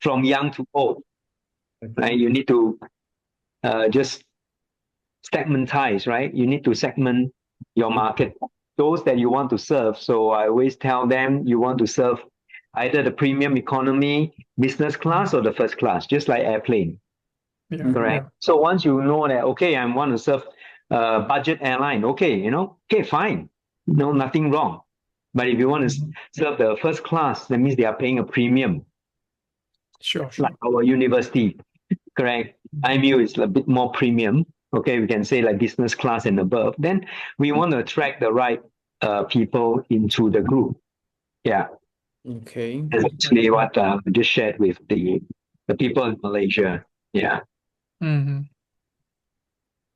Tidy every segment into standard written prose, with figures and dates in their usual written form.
from young to old. Right? You need to just segmentize, right? You need to segment your market, those that you want to serve. So I always tell them you want to serve either the premium economy, business class, or the first class, just like airplane. Yeah. Correct. Yeah. So once you know that, okay, I want to serve budget airline, okay, okay, fine, no, nothing wrong. But if you want to serve the first class, that means they are paying a premium, Sure. like our university, correct? IMU is a bit more premium. Okay, we can say like business class and above. Then we want to attract the right people into the group. Yeah, Okay. that's actually what I just shared with the people in Malaysia. Yeah.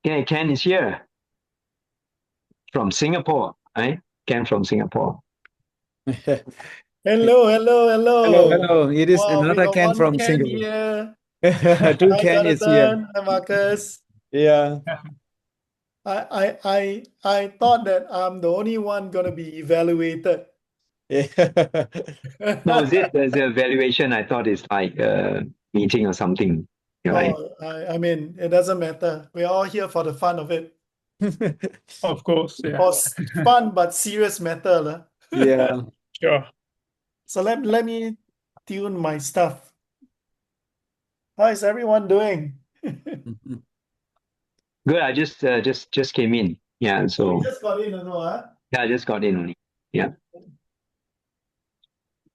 Yeah, Ken is here from Singapore, right? Ken from Singapore. Hello. Hello. It is Wow, we another got Ken one from Ken Singapore. here. Two Hi, Ken is here. Jonathan. Hi, Marcus. Yeah. I thought that I'm the only one gonna be evaluated. No, there's an evaluation. I thought it's like a meeting or something, right? Oh, I mean, it doesn't matter. We're all here for the fun of it. Of course. Yeah. For fun but serious matter, lah. Yeah. Sure. So let me tune my stuff. How is everyone doing? Good. I just came in. Yeah. So You just got in, huh? yeah, I just got in only. Yeah.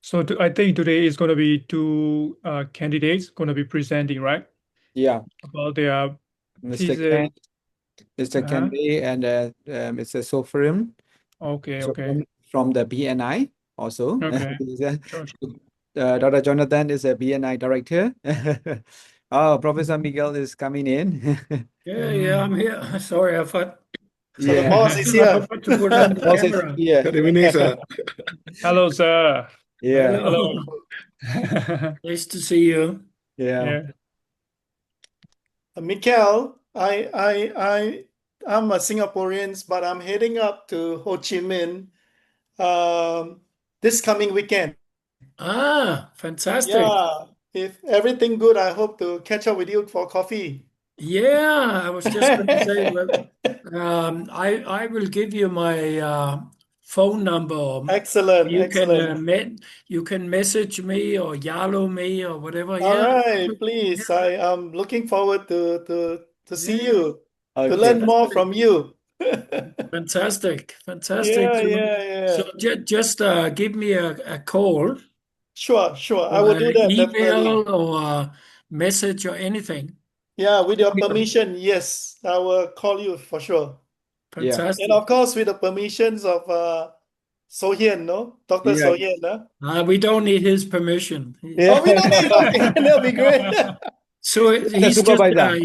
So I think today is going to be two candidates going to be presenting, right? Yeah. About their Mr. thesis. Ken, Mr. Ken Lee and Mr. Sofrim. Okay. From the BNI also. Okay. Dr. Jonathan is a BNI director. Oh, Professor Miguel is coming in. Yeah, I'm here. Sorry, I thought. So the boss is here. I forgot to put on the Boss is camera. here. Good evening, sir. Hello, sir. Yeah. Hello. Nice to see you. Yeah. Mikhail, I'm a Singaporean, but I'm heading up to Ho Chi Minh this coming weekend. Ah, fantastic. Yeah, if everything good, I hope to catch up with you for coffee. Yeah, I was just going to say, well, I will give you my phone number. Excellent, You excellent. you can message me or Yalo me or whatever. All Yeah. right, please. I am looking forward to see Yeah. you, to Okay. learn more from you. Fantastic. Yeah. So just give me a call Sure. I or will do that definitely. email or message or anything. Yeah, with your permission, yes, I will call you for sure. Fantastic. And of course, with the permissions of So Hien, no? Dr. Yeah. So Hien, We don't need his permission. Oh, we don't need, okay, that'll be great. So he's supervisor.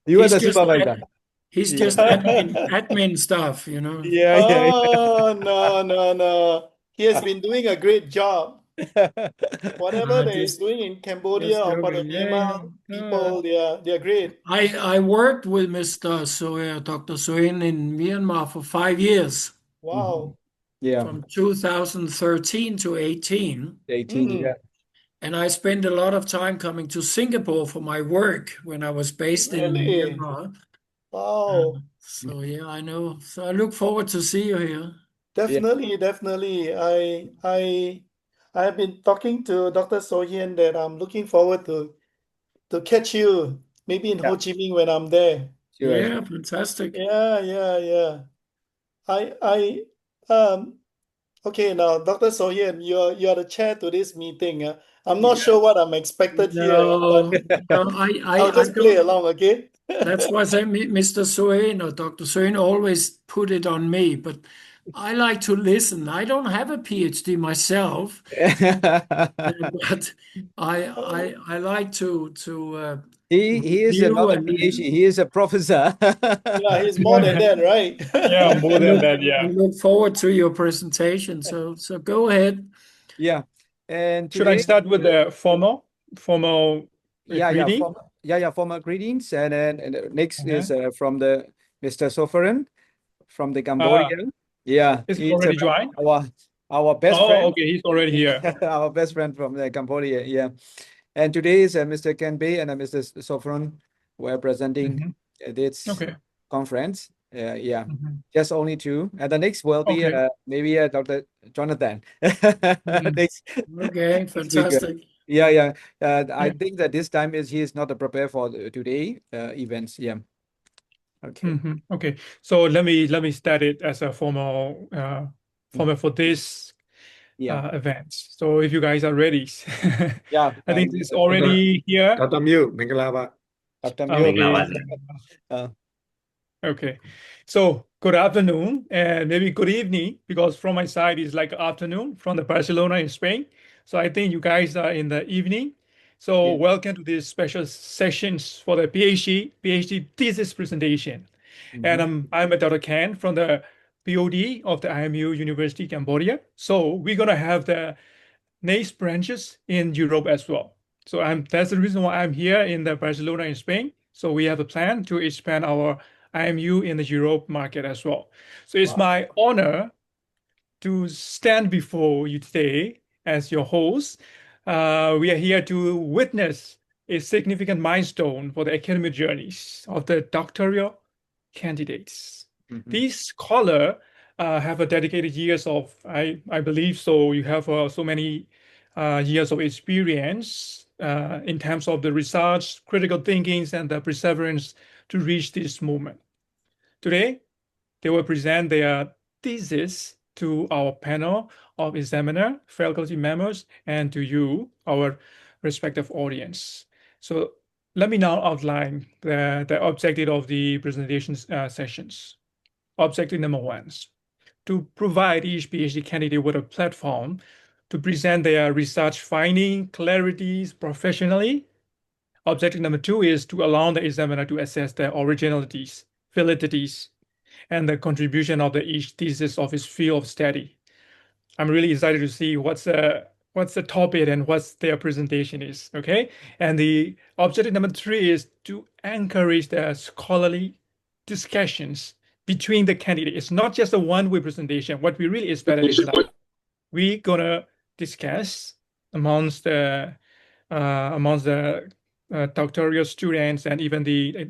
You are the supervisor. He's just admin stuff, you know. Yeah. Oh, no. He has been doing a great job. Whatever that he's doing in Cambodia or for the Myanmar people, they're great. I worked with Mr. Soe, Dr. Soin in Myanmar for 5 years. Wow. Yeah. From 2013 to 18. 18, yeah. And I spent a lot of time coming to Singapore for my work when I was based in Really? Myanmar. Wow. So yeah, I know. So I look forward to see you here. Definitely. I have been talking to Dr. Sohien that I'm looking forward to catch you maybe in Ho Chi Minh when I'm there. Sure. Yeah, fantastic. Yeah. Okay, now Dr. Sohien, you're the chair to this meeting. I'm not sure what I'm expected here, but I'll just play along, okay? That's why I say Mr. Soin or Dr. Soin always put it on me, but I like to listen. I don't have a PhD myself, but I like to he is not a PhD, he is a professor. Yeah, he's more than that, right? Yeah, more than that, yeah. I look forward to your presentation. So go ahead. Yeah. And should I start with the formal greeting? Formal greetings. And then next is from the Mr. Sofarin from the Cambodia. He's already joined. Our best friend. Okay, he's already here. Our best friend from Cambodia. Yeah. And today is Mr. 𝐾𝐽 and Mr. Sofron were presenting this Okay. conference. Yeah, just only two. And the next will be Okay. maybe Dr. Jonathan. Next Okay, speaker. fantastic. Yeah. I think that this time he is not prepared for today events. Yeah. Okay. Okay. So let me start it as a formal format for this event. So if you guys are ready, Yeah. I think it's already here. Dr. Mew, Dr. Okay. So good afternoon and maybe good evening, because from my side it's like afternoon from the Barcelona in Spain. So I think you guys are in the evening. So welcome to this special sessions for the PhD thesis presentation. And I'm Dr. Ken from the POD of the IMU University Cambodia. So we're gonna have the next branches in Europe as well. So that's the reason why I'm here in the Barcelona in Spain. So we have a plan to expand our IMU in the Europe market as well. So it's my honor to stand before you today as your host. We are here to witness a significant milestone for the academic journeys of the doctoral candidates. These scholars have a dedicated years of, I believe so, you have so many years of experience in terms of the research, critical thinkings, and the perseverance to reach this moment. Today, they will present their thesis to our panel of examiner, faculty members, and to you, our respective audience. So let me now outline the objective of the presentation sessions. Objective number 1, to provide each PhD candidate with a platform to present their research finding, clarities professionally. Objective number 2 is to allow the examiner to assess the originalities, validities, and the contribution of each thesis of his field of study. I'm really excited to see what's the topic and what's their presentation is, okay? And the objective number 3 is to encourage the scholarly discussions between the candidates. It's not just a one-way presentation. What we really expect is like we're gonna discuss amongst the doctoral students and even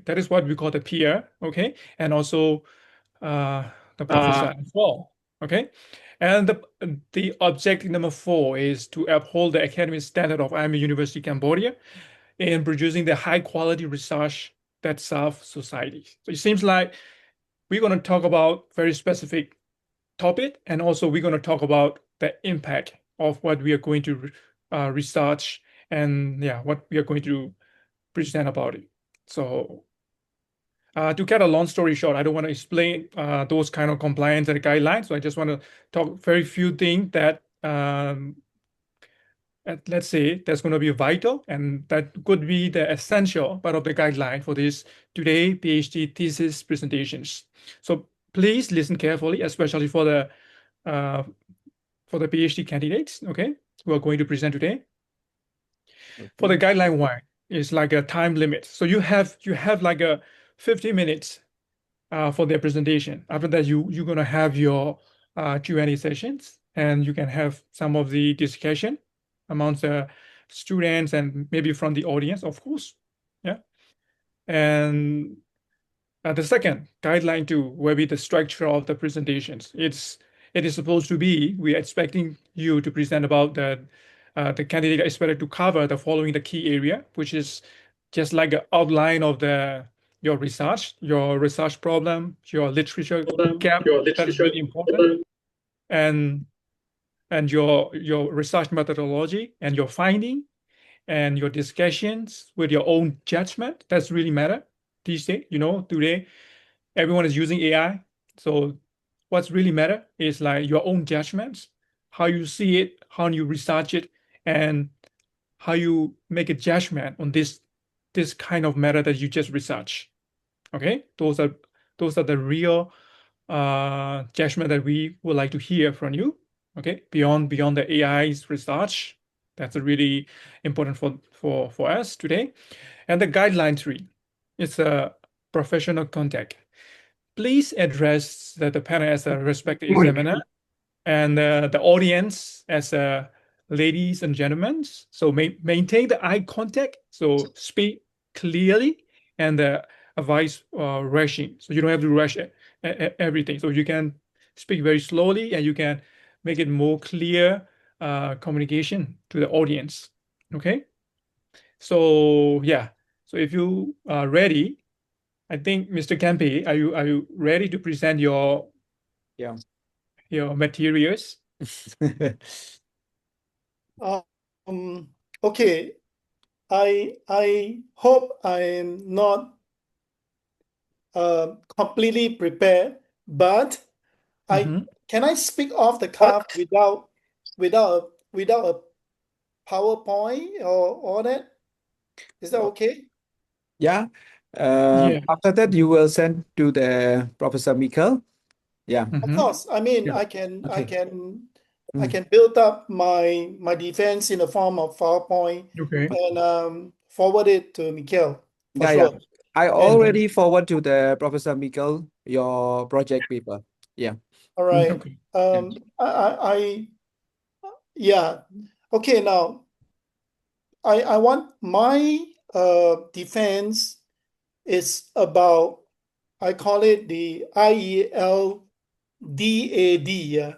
that is what we call the peer, okay? And also the professor as well, okay? And the objective number 4 is to uphold the academic standard of IMU University Cambodia in producing the high quality research that serves society. So it seems like we're going to talk about very specific topic, and also we're going to talk about the impact of what we are going to research and what we are going to present about it. So to cut a long story short, I don't want to explain those kind of compliance and guidelines. So I just want to talk very few things that let's say that's going to be vital and that could be the essential part of the guideline for this today PhD thesis presentations. So please listen carefully, especially for the PhD candidates, okay, who are going to present today. For the guideline 1, it's like a time limit. So you have like a 50 minutes for their presentation. After that, you're gonna have your Q&A sessions, and you can have some of the discussion amongst the students and maybe from the audience, of course. Yeah. And the second guideline 2 will be the structure of the presentations. It is supposed to be, we are expecting you to present about the candidate is expected to cover the following the key area, which is just like an outline of your research problem, your literature gap, that is really important, and your research methodology and your finding and your discussions with your own judgment. That's really matter these days. Today everyone is using AI. So what's really matter is like your own judgments, how you see it, how you research it, and how you make a judgment on this kind of matter that you just research. Okay, those are the real judgment that we would like to hear from you. Okay, beyond the AI's research, that's really important for us today. And the guideline 3, it's a professional contact. Please address the panel as a respected examiner and the audience as a ladies and gentlemen, so maintain the eye contact, so speak clearly, and avoid rushing. So you don't have to rush everything. So you can speak very slowly, and you can make it more clear communication to the audience. Okay. So yeah. So if you are ready, I think Mr. Kempe, are you ready to present your materials? Okay. I hope I am not completely prepared, but can I speak off the cuff without a PowerPoint or all that? Is that okay? Yeah. Yeah. After that, you will send to the Professor Michael. Yeah. Of course. I mean, Yeah. I can Mm. build up my defense in the form of PowerPoint Okay. and forward it to Mikhail for Yeah, sure. I already forward to the Professor Michael your project paper. Yeah. All right. Okay. Yeah. Okay, now I want my defense is about, I call it the IELDAD, yeah.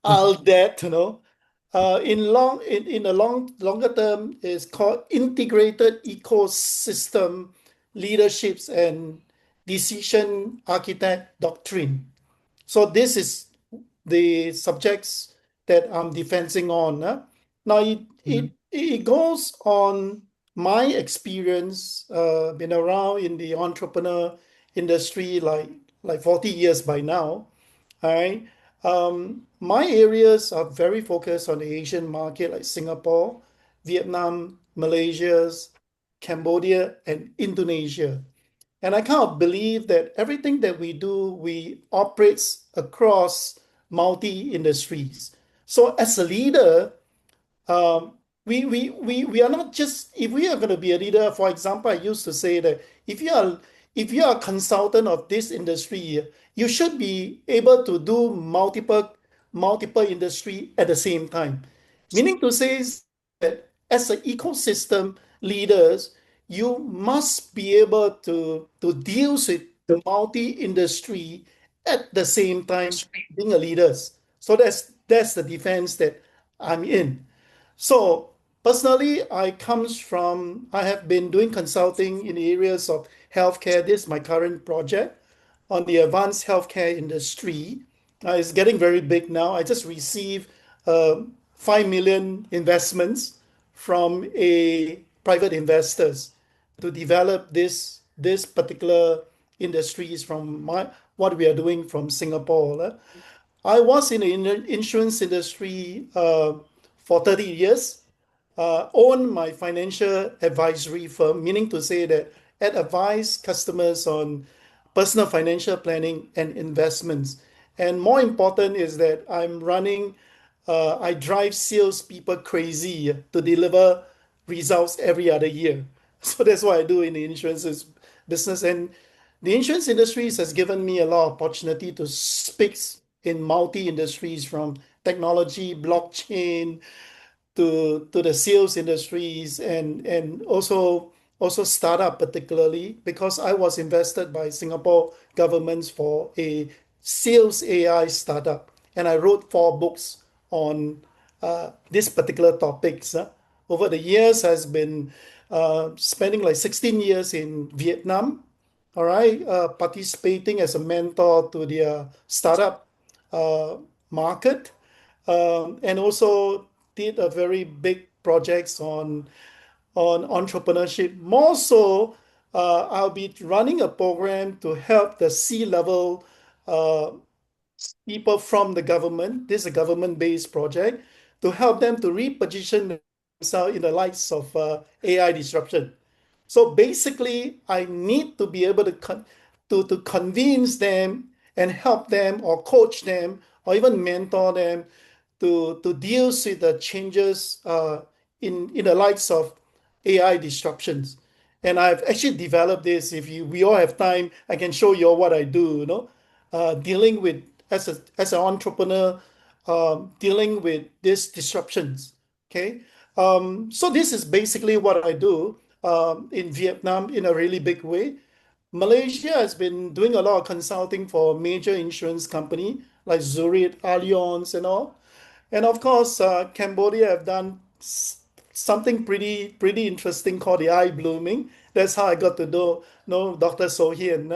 ALDAD, you know. In the longer term is called Integrated Ecosystem Leaderships and Decision Architect Doctrine. So this is the subjects that I'm defending on. Now it goes on my experience, been around in the entrepreneur industry like 40 years by now. All right. My areas are very focused on the Asian market like Singapore, Vietnam, Malaysia, Cambodia, and Indonesia. And I kind of believe that everything that we do, we operates across multi-industries. So as a leader, we are not just, if we are going to be a leader, for example, I used to say that if you are a consultant of this industry, you should be able to do multiple industry at the same time. Meaning to say that as an ecosystem leaders, you must be able to deal with multi-industry at the same time being a leaders. So that's the defense that I'm in. So personally, I have been doing consulting in the areas of healthcare. This is my current project on the advanced healthcare industry. It's getting very big now. I just received 5 million investments from a private investors to develop this particular industries from what we are doing from Singapore. I was in the insurance industry for 30 years, own my financial advisory firm, meaning to say that I advise customers on personal financial planning and investments. And more important is that I drive salespeople crazy to deliver results every other year. So that's what I do in the insurance business. And the insurance industries has given me a lot of opportunity to speak in multi-industries from technology, blockchain, to the sales industries and also startup, particularly because I was invested by Singapore governments for a sales AI startup, and I wrote 4 books on this particular topics. Over the years, has been spending like 16 years in Vietnam. All right, participating as a mentor to their startup market, and also did a very big projects on entrepreneurship. More so, I'll be running a program to help the C-level people from the government. This is a government-based project to help them to reposition themselves in the lights of AI disruption. So basically, I need to be able to convince them and help them or coach them or even mentor them to deal with the changes in the lights of AI disruptions. And I've actually developed this. If we all have time, I can show you all what I do. Dealing with as an entrepreneur, dealing with these disruptions. Okay, so this is basically what I do in Vietnam in a really big way. Malaysia has been doing a lot of consulting for major insurance company like Zurich, Allianz, and all. And of course, Cambodia have done something pretty interesting called the eye blooming. That's how I got to know Dr. So Hien.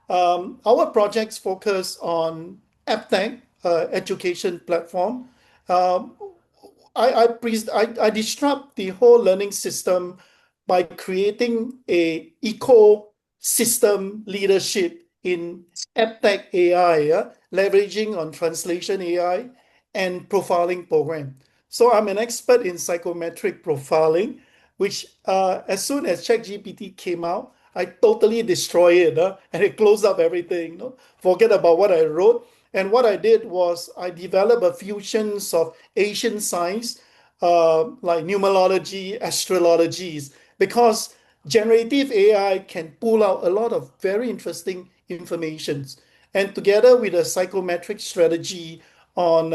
Our projects focus on EdTech, education platform. Um, I disrupt the whole learning system by creating a ecosystem leadership in EdTech AI, leveraging on translation AI and profiling program. So I'm an expert in psychometric profiling, which as soon as ChatGPT came out, I totally destroyed it and it closed up everything. Forget about what I wrote. And what I did was I developed a fusions of Asian science, like numerology, astrologies, because generative AI can pull out a lot of very interesting informations. And together with a psychometric strategy on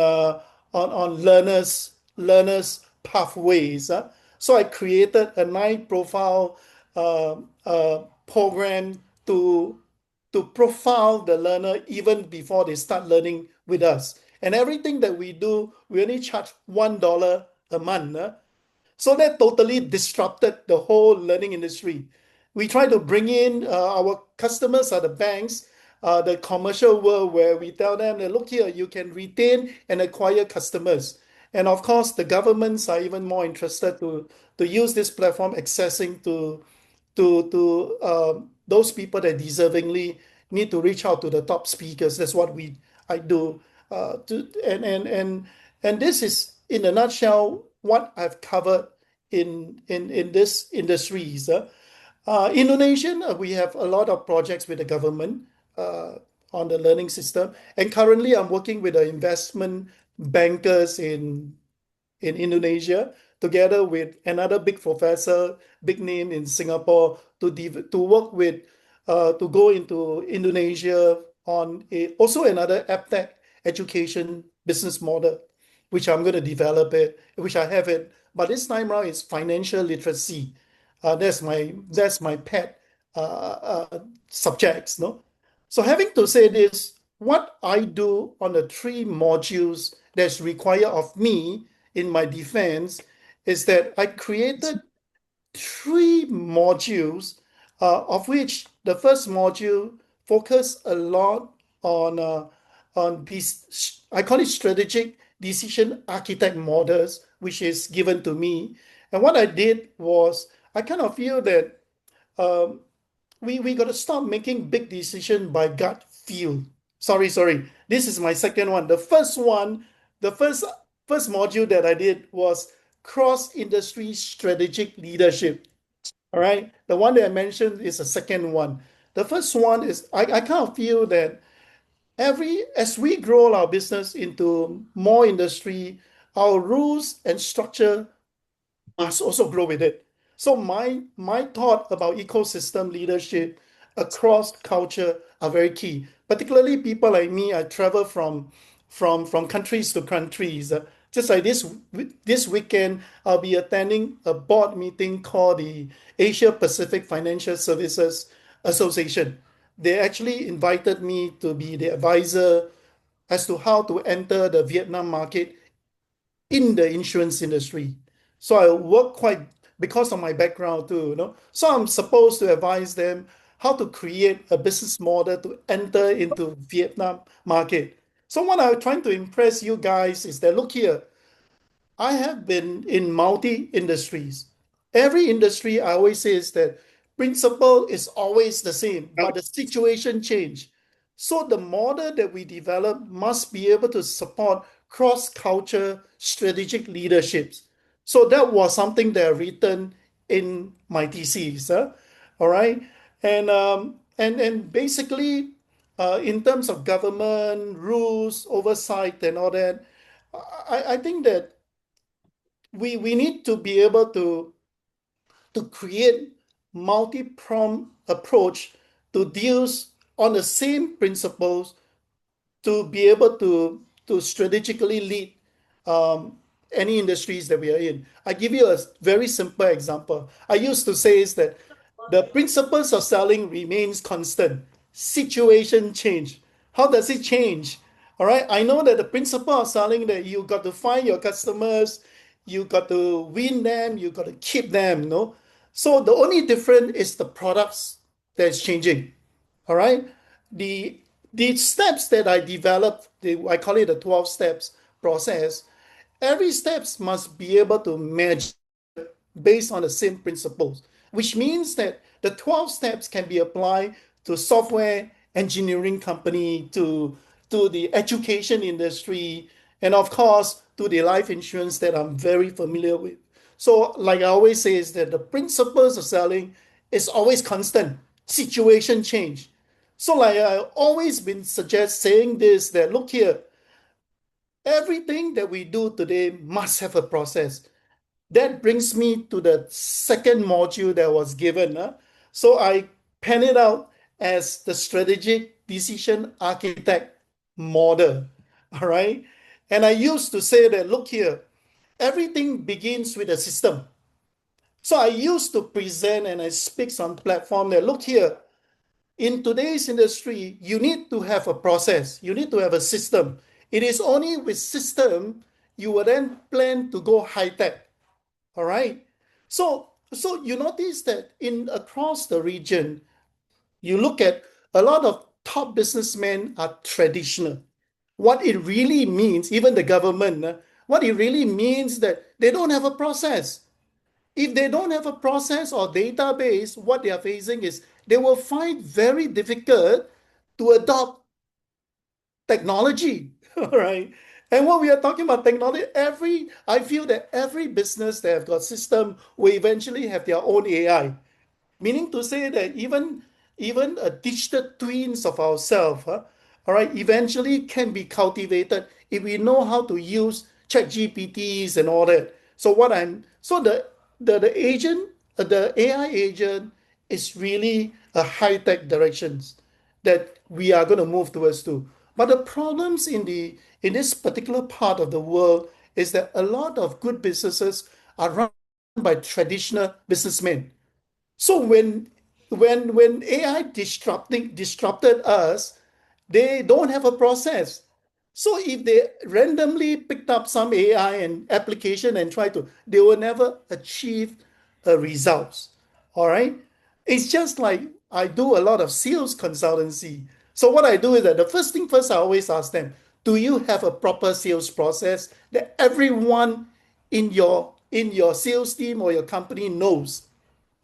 learners pathways. So I created a nice profile program to profile the learner even before they start learning with us. And everything that we do, we only charge $1 a month. So that totally disrupted the whole learning industry. We try to bring in our customers are the banks, the commercial world, where we tell them that look here, you can retain and acquire customers. And of course, the governments are even more interested to use this platform accessing to those people that deservingly need to reach out to the top speakers. That's what I do. And this is in a nutshell what I've covered in this industries. Indonesia, we have a lot of projects with the government on the learning system, and currently I'm working with the investment bankers in Indonesia, together with another big professor, big name in Singapore, to work with, to go into Indonesia on also another EdTech education business model, which I'm going to develop it, which I have it. But this time around, it's financial literacy. That's my pet subjects, no? So having to say this, what I do on the 3 modules that's required of me in my defense is that I created 3 modules, of which the first module focus a lot on these, I call it strategic decision architect models, which is given to me. And what I did was I kind of feel that we got to stop making big decisions by gut feel. Sorry. This is my second one. The first module that I did was cross-industry strategic leadership. All right. The one that I mentioned is the second one. The first one is I kind of feel that as we grow our business into more industry, our rules and structure must also grow with it. So my thought about ecosystem leadership across culture are very key. Particularly people like me, I travel from countries to countries. Just like this weekend, I'll be attending a board meeting called the Asia Pacific Financial Services Association. They actually invited me to be the advisor as to how to enter the Vietnam market in the insurance industry. So I work because of my background too, So I'm supposed to advise them how to create a business model to enter into Vietnam market. So what I'm trying to impress you guys is that, look here, I have been in multi-industries. Every industry, I always say is that principle is always the same, but the situation change. So the model that we develop must be able to support cross-culture strategic leaderships. So that was something that I written in my thesis. All right. And basically, in terms of government rules, oversight, and all that, I think that we need to be able to create multi-pronged approach to deals on the same principles to be able to strategically lead any industries that we are in. I give you a very simple example. I used to say is that the principles of selling remains constant. Situation change. How does it change? All right. I know that the principle of selling that you got to find your customers, you got to win them, you got to keep them. No. So the only difference is the products that's changing. All right. The steps that I developed, I call it the 12 steps process. Every steps must be able to measure based on the same principles, which means that the 12 steps can be applied to software engineering company, to the education industry, and of course to the life insurance that I'm very familiar with. So like I always say is that the principles of selling is always constant. Situation change. So like I've always been saying this, that look here, everything that we do today must have a process. That brings me to the second module that was given. So I pen it out as the strategic decision architect model. All right. And I used to say that, look here, everything begins with a system. So I used to present and I speak on platform that, look here, in today's industry, you need to have a process. You need to have a system. It is only with system you will then plan to go high tech. All right. So you notice that across the region, you look at a lot of top businessmen are traditional. What it really means, even the government, what it really means that they don't have a process. If they don't have a process or database, what they are facing is they will find very difficult to adopt technology. All right. And when we are talking about technology, I feel that every business that have got system will eventually have their own AI. Meaning to say that even a digital twins of ourselves, all right, eventually can be cultivated if we know how to use ChatGPTs and all that. So the agent, the AI agent is really a high-tech directions that we are going to move towards to. But the problems in this particular part of the world is that a lot of good businesses are run by traditional businessmen. So when AI disrupted us, they don't have a process. So if they randomly picked up some AI and application and they will never achieve a results. All right. It's just like I do a lot of sales consultancy. So what I do is that the first thing first, I always ask them, do you have a proper sales process that everyone in your sales team or your company knows?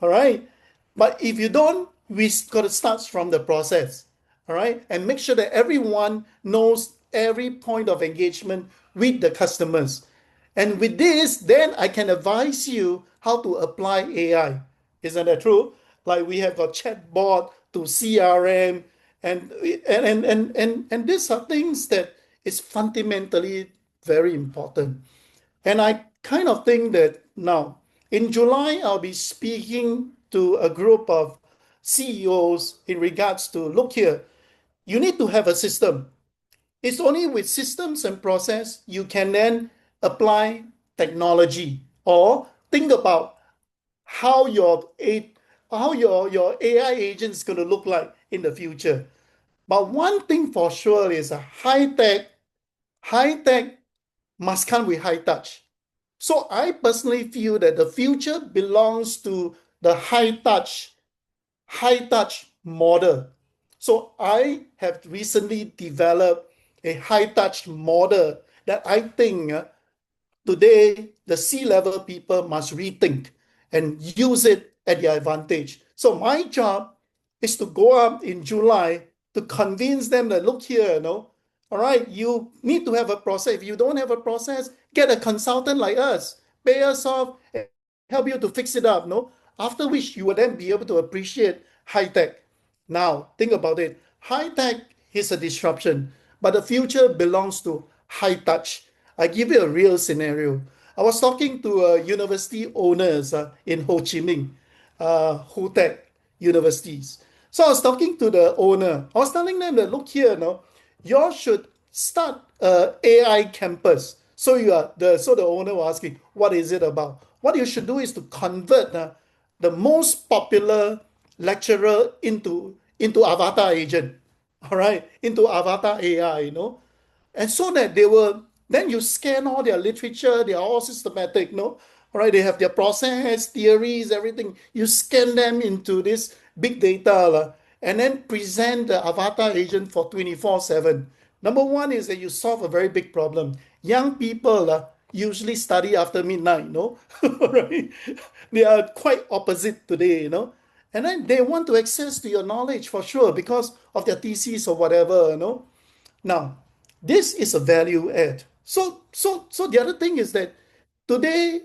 All right. But if you don't, we got to start from the process. All right. And make sure that everyone knows every point of engagement with the customers. And with this, then I can advise you how to apply AI. Isn't that true? Like we have got chatbot to CRM, and these are things that is fundamentally very important. And I kind of think that now in July, I'll be speaking to a group of CEOs in regards to, look here, you need to have a system. It's only with systems and process you can then apply technology or think about how your AI agent is going to look like in the future. But one thing for sure is a high tech must come with high touch. So I personally feel that the future belongs to the high touch model. So I have recently developed a high touch model that I think today the C-level people must rethink and use it at their advantage. So my job is to go up in July to convince them that, look here, all right, you need to have a process. If you don't have a process, get a consultant like us, pay us off, and help you to fix it up, after which you will then be able to appreciate high tech. Now, think about it. High tech is a disruption, but the future belongs to high touch. I give you a real scenario. I was talking to university owners in Ho Chi Minh, HoTech universities. So I was talking to the owner. I was telling them that, look here, you all should start AI campus. So the owner was asking, what is it about? What you should do is to convert the most popular lecturer into avatar agent, all right, into avatar AI, and so that then you scan all their literature, they are all systematic, all right, they have their process, theories, everything. You scan them into this big data, and then present the avatar agent for 24/7. Number one is that you solve a very big problem. Young people usually study after midnight, right? They are quite opposite today, and then they want to access to your knowledge for sure because of their thesis or whatever, Now, this is a value add. So the other thing is that today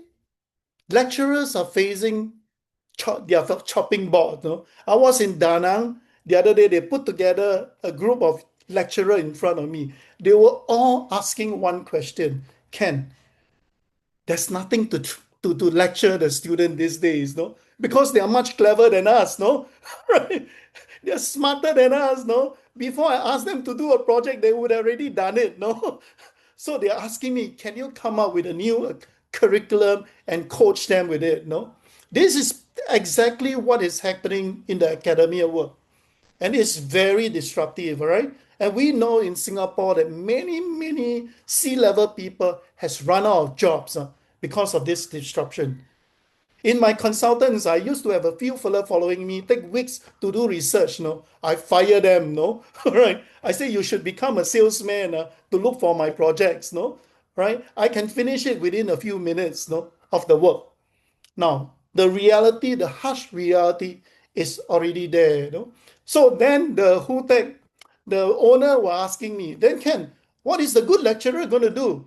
lecturers are facing their chopping board. I was in Da Nang the other day. They put together a group of lecturers in front of me. They were all asking one question: Ken, there's nothing to lecture the student these days, because they are much clever than us, right? They're smarter than us, Before I ask them to do a project, they would have already done it, So they're asking me, can you come up with a new curriculum and coach them with it, This is exactly what is happening in the academia world. And it's very disruptive, all right? And we know in Singapore that many C-level people has run out of jobs because of this disruption. In my consultants, I used to have a few fellow following me, take weeks to do research, I fire them, all right? I say, you should become a salesman to look for my projects, right? I can finish it within a few minutes, of the work. Now, the reality, the harsh reality is already there, So then the owner were asking me, then Ken, what is the good lecturer going to do?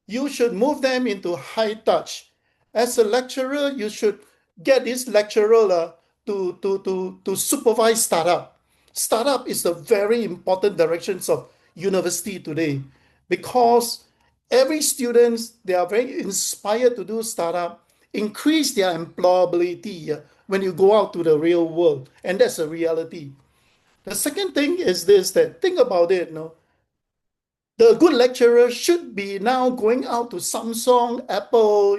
You should move them into high touch. As a lecturer, you should get this lecturer to supervise startup. Startup is the very important directions of university today because every students, they are very inspired to do startup, increase their employability when you go out to the real world. And that's a reality. The second thing is this, that think about it, the good lecturer should be now going out to Samsung, Apple,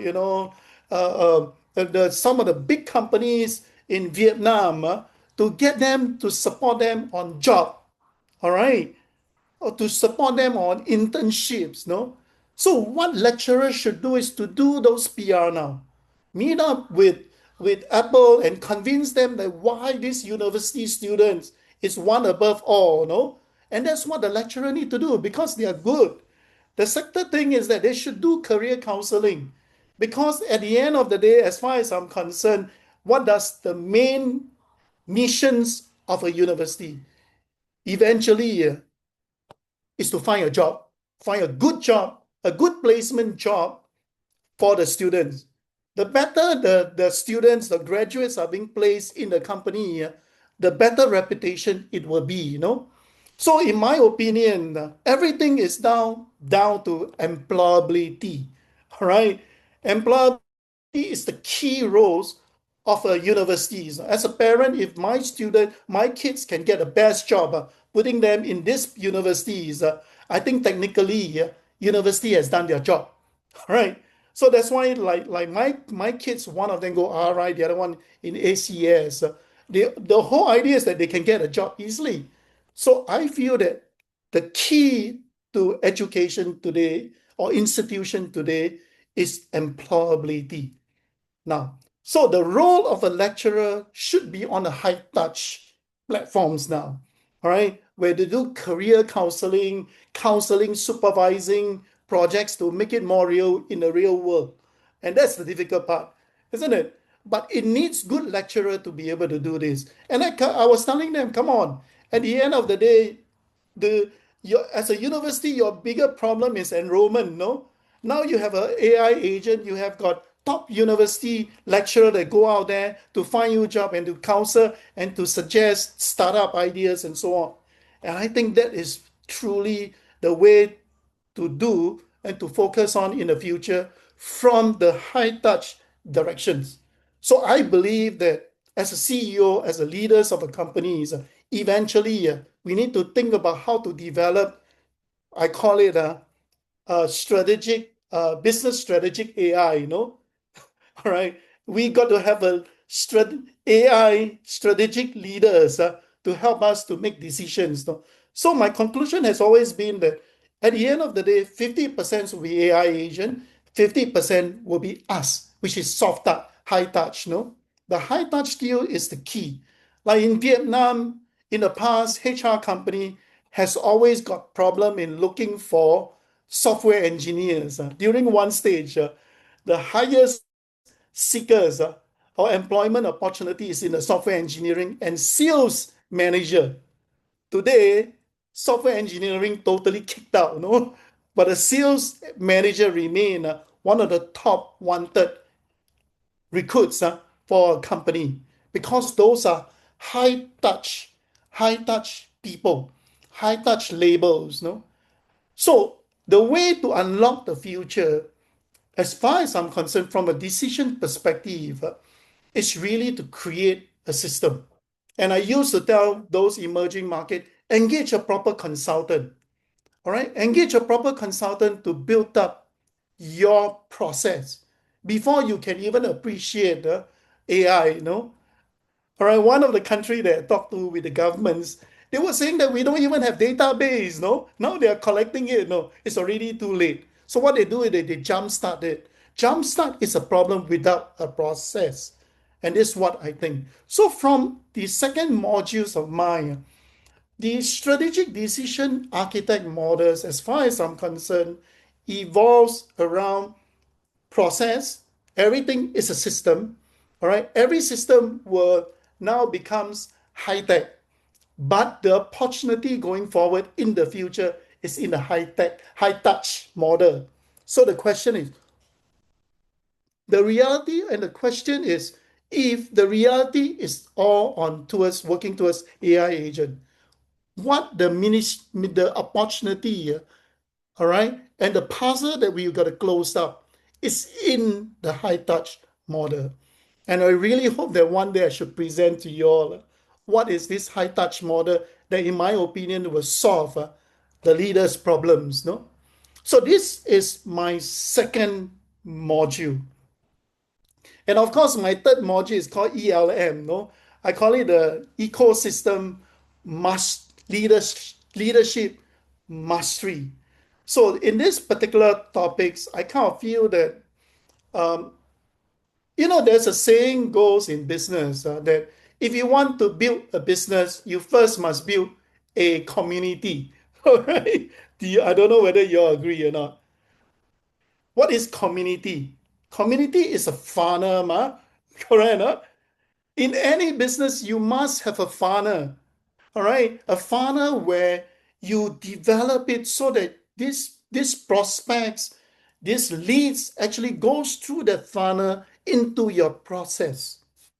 some of the big companies in Vietnam to get them to support them on job, all right, or to support them on internships, So what lecturers should do is to do those PR now, meet up with Apple and convince them that why these university students is one above all, And that's what the lecturer need to do because they are good. The second thing is that they should do career counseling because at the end of the day, as far as I'm concerned, what does the main missions of a university eventually is to find a job, find a good job, a good placement job for the students. The better the students, the graduates are being placed in the company, the better reputation it will be, So in my opinion, everything is down to employability, all right? Employability is the key roles of a university. As a parent, if my kids can get the best job, putting them in these universities, I think technically university has done their job, all right? So that's why, like my kids, one of them go RI, the other one in ACS. The whole idea is that they can get a job easily. So I feel that the key to education today or institution today is employability. Now, so the role of a lecturer should be on the high touch platforms now, all right, where they do career counseling, supervising projects to make it more real in the real world. And that's the difficult part, isn't it? But it needs good lecturer to be able to do this. And I was telling them, come on, at the end of the day, as a university, your bigger problem is enrollment, no? Now you have an AI agent, you have got top university lecturer that go out there to find you a job and to counsel and to suggest startup ideas and so on. And I think that is truly the way to do and to focus on in the future from the high touch directions. So I believe that as a CEO, as a leaders of a companies, eventually we need to think about how to develop, I call it a strategic business strategic AI, you know. All right, we got to have a AI strategic leaders to help us to make decisions. No? So my conclusion has always been that at the end of the day, 50% will be AI agent, 50% will be us, which is soft touch, high touch. No, the high touch skill is the key. Like in Vietnam, in the past, HR company has always got problem in looking for software engineers. During one stage, the highest seekers or employment opportunities in the software engineering and sales manager. Today, software engineering totally kicked out, no? But the sales manager remain one of the top wanted recruits for a company because those are high touch people, high touch labels, no? So the way to unlock the future, as far as I'm concerned, from a decision perspective, is really to create a system. And I used to tell those emerging market, engage a proper consultant. All right, engage a proper consultant to build up your process before you can even appreciate the AI, you know. All right, one of the country that I talked to with the governments, they were saying that we don't even have database, no? Now they are collecting it, no? It's already too late. So what they do is they jumpstart it. Jumpstart is a problem without a process. And this is what I think. So from the second modules of mine, the strategic decision architect models, as far as I'm concerned, evolves around process. Everything is a system. All right. Every system will now becomes high tech, but the opportunity going forward in the future is in the high tech, high touch model. So the question is, the reality and the question is, if the reality is all on towards working towards AI agent, what the opportunity here, all right, and the puzzle that we got to close up is in the high touch model. And I really hope that one day I should present to you all what is this high touch model that, in my opinion, will solve the leaders' problems. No, so this is my second module. And of course, my third module is called ELM. No, I call it the ecosystem leadership mastery. So in this particular topics, I kind of feel that, there's a saying goes in business that if you want to build a business, you first must build a community. All right? I don't know whether you all agree or not. What is community? Community is a funnel, correct? No? In any business, you must have a funnel. All right, a funnel where you develop it so that this prospects, this leads actually goes through the funnel into your process.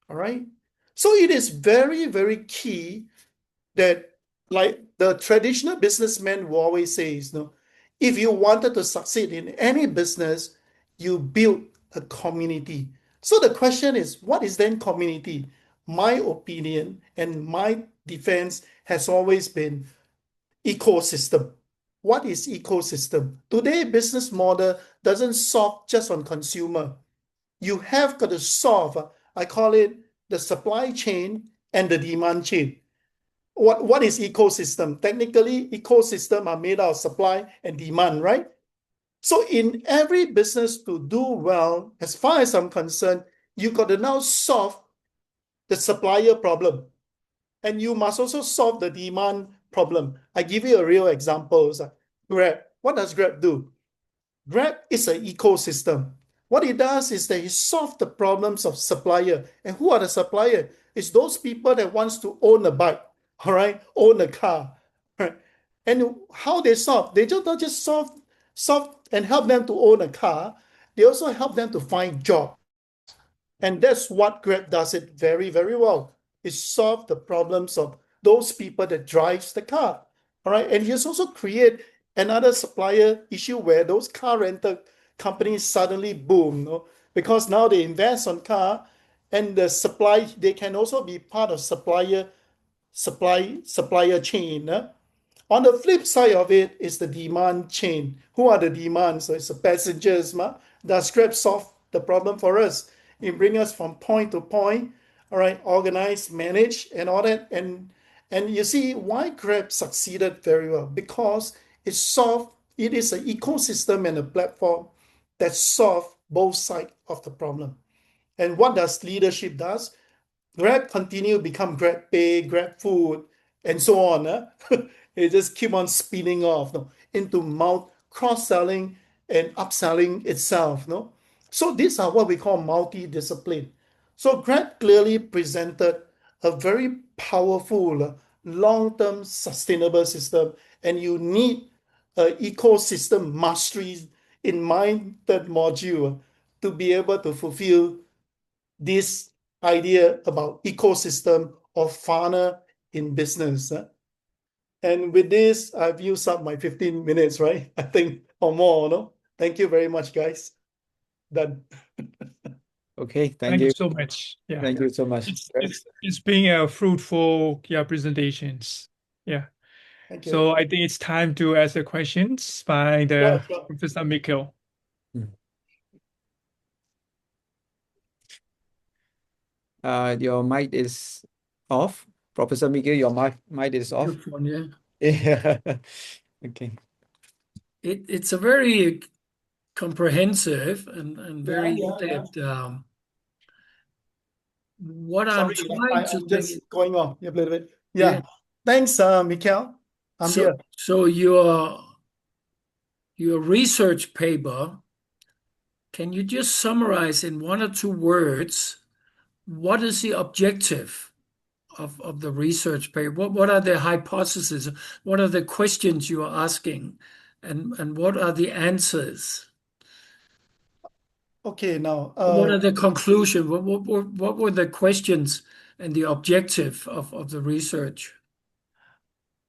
All right, so it is very, very key that, like the traditional businessman will always say, if you wanted to succeed in any business, you build a community. So the question is, what is then community? My opinion and my defense has always been ecosystem. What is ecosystem? Today, business model doesn't solve just on consumer. You have got to solve, I call it the supply chain and the demand chain. What is ecosystem? Technically, ecosystem are made out of supply and demand, right? So in every business to do well, as far as I'm concerned, you got to now solve the supplier problem. And you must also solve the demand problem. I give you a real example. Grab. What does Grab do? Grab is an ecosystem. What it does is that it solves the problems of supplier. And who are the supplier? It's those people that wants to own a bike, all right, own a car. Right? And how they solve? They don't just solve and help them to own a car. They also help them to find jobs. And that's what Grab does it very, very well. It solves the problems of those people that drives the car. All right. And it's also create another supplier issue where those car rental companies suddenly boom, because now they invest on car and the supply, they can also be part of supplier chain. On the flip side of it is the demand chain. Who are the demands? So it's the passengers. Does Grab solve the problem for us? It brings us from point to point, all right, organize, manage, and all that. And you see why Grab succeeded very well, because it is an ecosystem and a platform that solve both sides of the problem. And what does leadership does? Grab continue become Grab Pay, Grab Food, and so on. It just keep on spinning off into cross-selling and upselling itself. So these are what we call multi-discipline. So Grab clearly presented a very powerful, long-term sustainable system, and you need an ecosystem mastery in mind, that module, to be able to fulfill this idea about ecosystem or funnel in business. And with this, I've used up my 15 minutes, right? I think, or more, no? Thank you very much, guys. Done. Okay, Thank you so much. Yeah. Thank you so much. It's been a fruitful presentations. Yeah. Thank you. So I think it's time to ask the questions by the Sure. Professor Mikkel. Your mic is off. Professor Miguel, your mic is off. Good one, yeah. Yeah. Okay. It's a very comprehensive and very in-depth. What I'm trying to I'm just going off a little bit. Yeah. Thanks, Mikkel. I'm here. So your research paper, can you just summarize in 1 or 2 words what is the objective of the research paper? What are the hypotheses? What are the questions you are asking? And what are the answers? Okay, now. What are the conclusions? What were the questions and the objective of the research?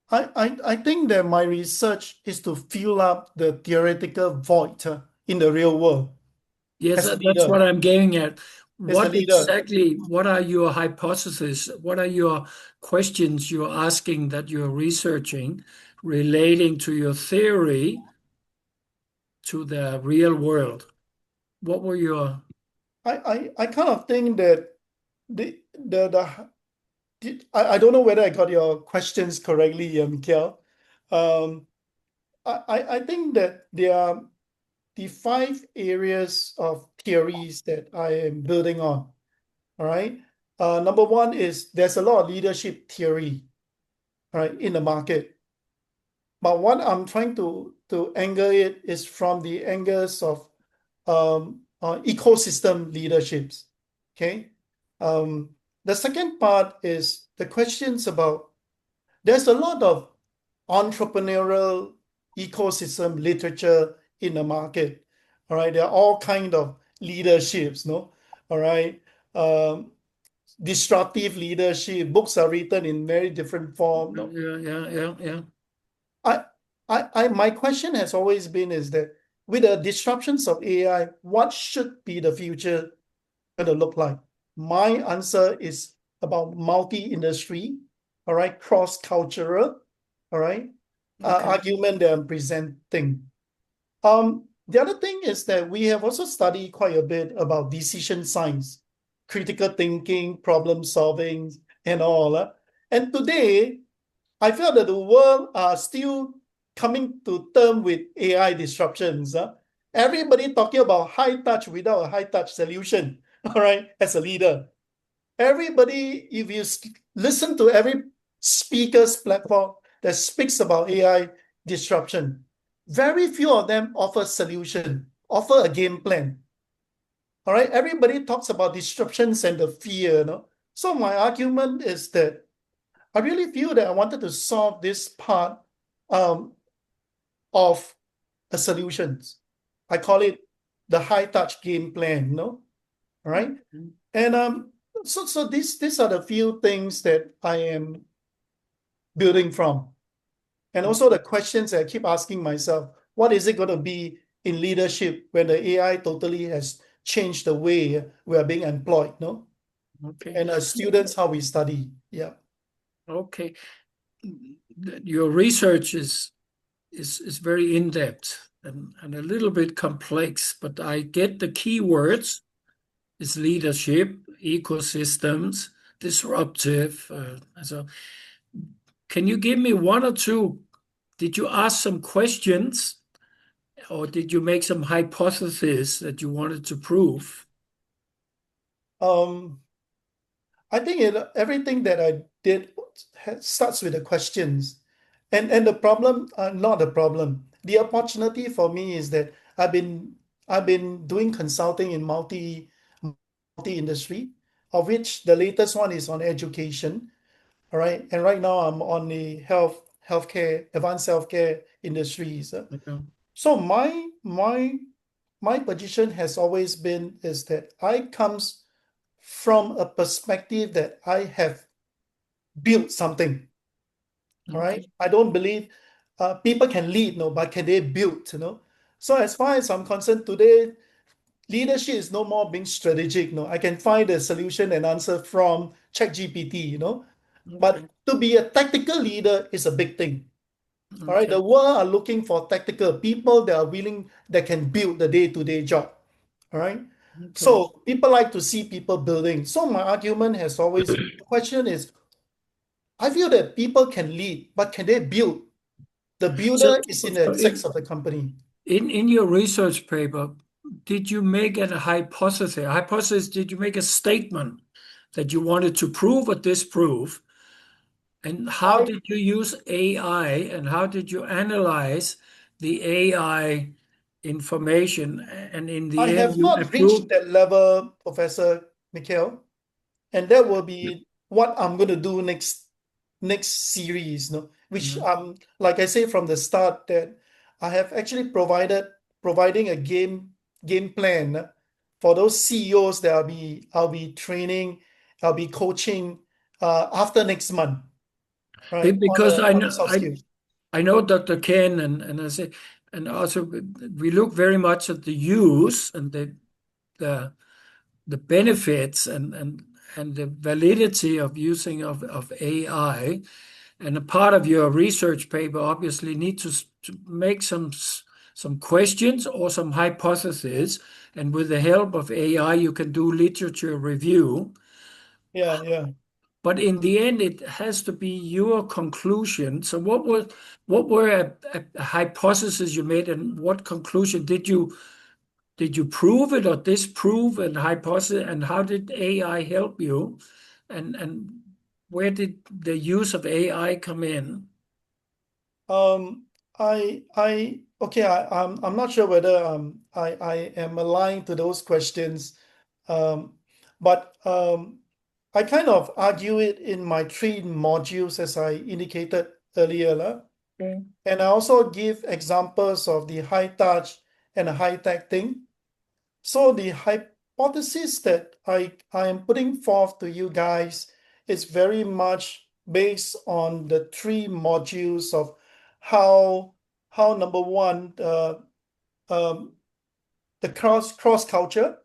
I think that my research is to fill up the theoretical void in the real world. Yes, As a that's leader. what I'm getting at. As a leader. What are your hypotheses? What are your questions you're asking that you're researching relating to your theory to the real world? What were your... I kind of think that I don't know whether I got your questions correctly, Mikkel. I think that there are the 5 areas of theories that I am building on. All right. Number 1 is there's a lot of leadership theory, right, in the market. But what I'm trying to angle it is from the angles of ecosystem leaderships. Okay. The second part is the questions about, there's a lot of entrepreneurial ecosystem literature in the market. All right. There are all kind of leaderships, no? All right. Disruptive leadership, books are written in very different form. No? Yeah. My question has always been is that with the disruptions of AI, what should be the future going to look like? My answer is about multi-industry, all right, cross-cultural, all right, argument that I'm presenting. The other thing is that we have also studied quite a bit about decision science, critical thinking, problem solving, and all. And today, I feel that the world are still coming to terms with AI disruptions. Everybody talking about high touch without a high touch solution, all right, as a leader. Everybody, if you listen to every speaker's platform that speaks about AI disruption, very few of them offer solution, offer a game plan. All right, everybody talks about disruptions and the fear. No? So my argument is that I really feel that I wanted to solve this part of the solutions. I call it the high touch game plan. No, all right, and so these are the few things that I am building from, and also the questions that I keep asking myself: what is it going to be in leadership when the AI totally has changed the way we are being employed? No, Okay. and as students, how we study. Yeah. Okay. your research is very in-depth and a little bit complex, but I get the key words. It's leadership, ecosystems, disruptive. So can you give me one or two? Did you ask some questions or did you make some hypotheses that you wanted to prove? I think everything that I did starts with the questions. And the problem, not the problem. The opportunity for me is that I've been doing consulting in multi-industry, of which the latest one is on education. All right. And right now I'm on the healthcare, advanced healthcare industries. Okay. So my position has always been is that I comes from a perspective that I have built something. All right. I don't believe people can lead, no, but can they build, So as far as I'm concerned today, leadership is no more being strategic, no. I can find a solution and answer from ChatGPT, But to be a tactical leader is a big thing. All right. Okay. The world are looking for tactical people that are willing, that can build the day-to-day job. All right. Okay. So people like to see people building. So my argument has always, the question is, I feel that people can lead, but can they build? The builder is in the sex of the company. In your research paper, did you make a hypothesis? Did you make a statement that you wanted to prove or disprove? And how did you use AI and how did you analyze the AI information? And in the I end, have you not approved. reached that level, Professor 𝐂𝐿, and that will be what I'm going to do next series, which like I say from the start that I have actually providing a game plan for those CEOs that I'll be training, I'll be coaching after next month, right? Because on the soft skills. I know Dr. Ken and I say, and also we look very much at the use and the benefits and the validity of using of AI. And a part of your research paper obviously needs to make some questions or some hypotheses, and with the help of AI, you can do literature review. Yeah. But in the end, it has to be your conclusion. So what were a hypothesis you made, and what conclusion did you prove it or disprove and hypothesis, and how did AI help you, and where did the use of AI come in? I'm not sure whether I am aligned to those questions, but I kind of argue it in my 3 modules as I indicated earlier. Okay. And I also give examples of the high touch and a high tech thing. So the hypothesis that I am putting forth to you guys is very much based on the 3 modules of how number one, the cross culture,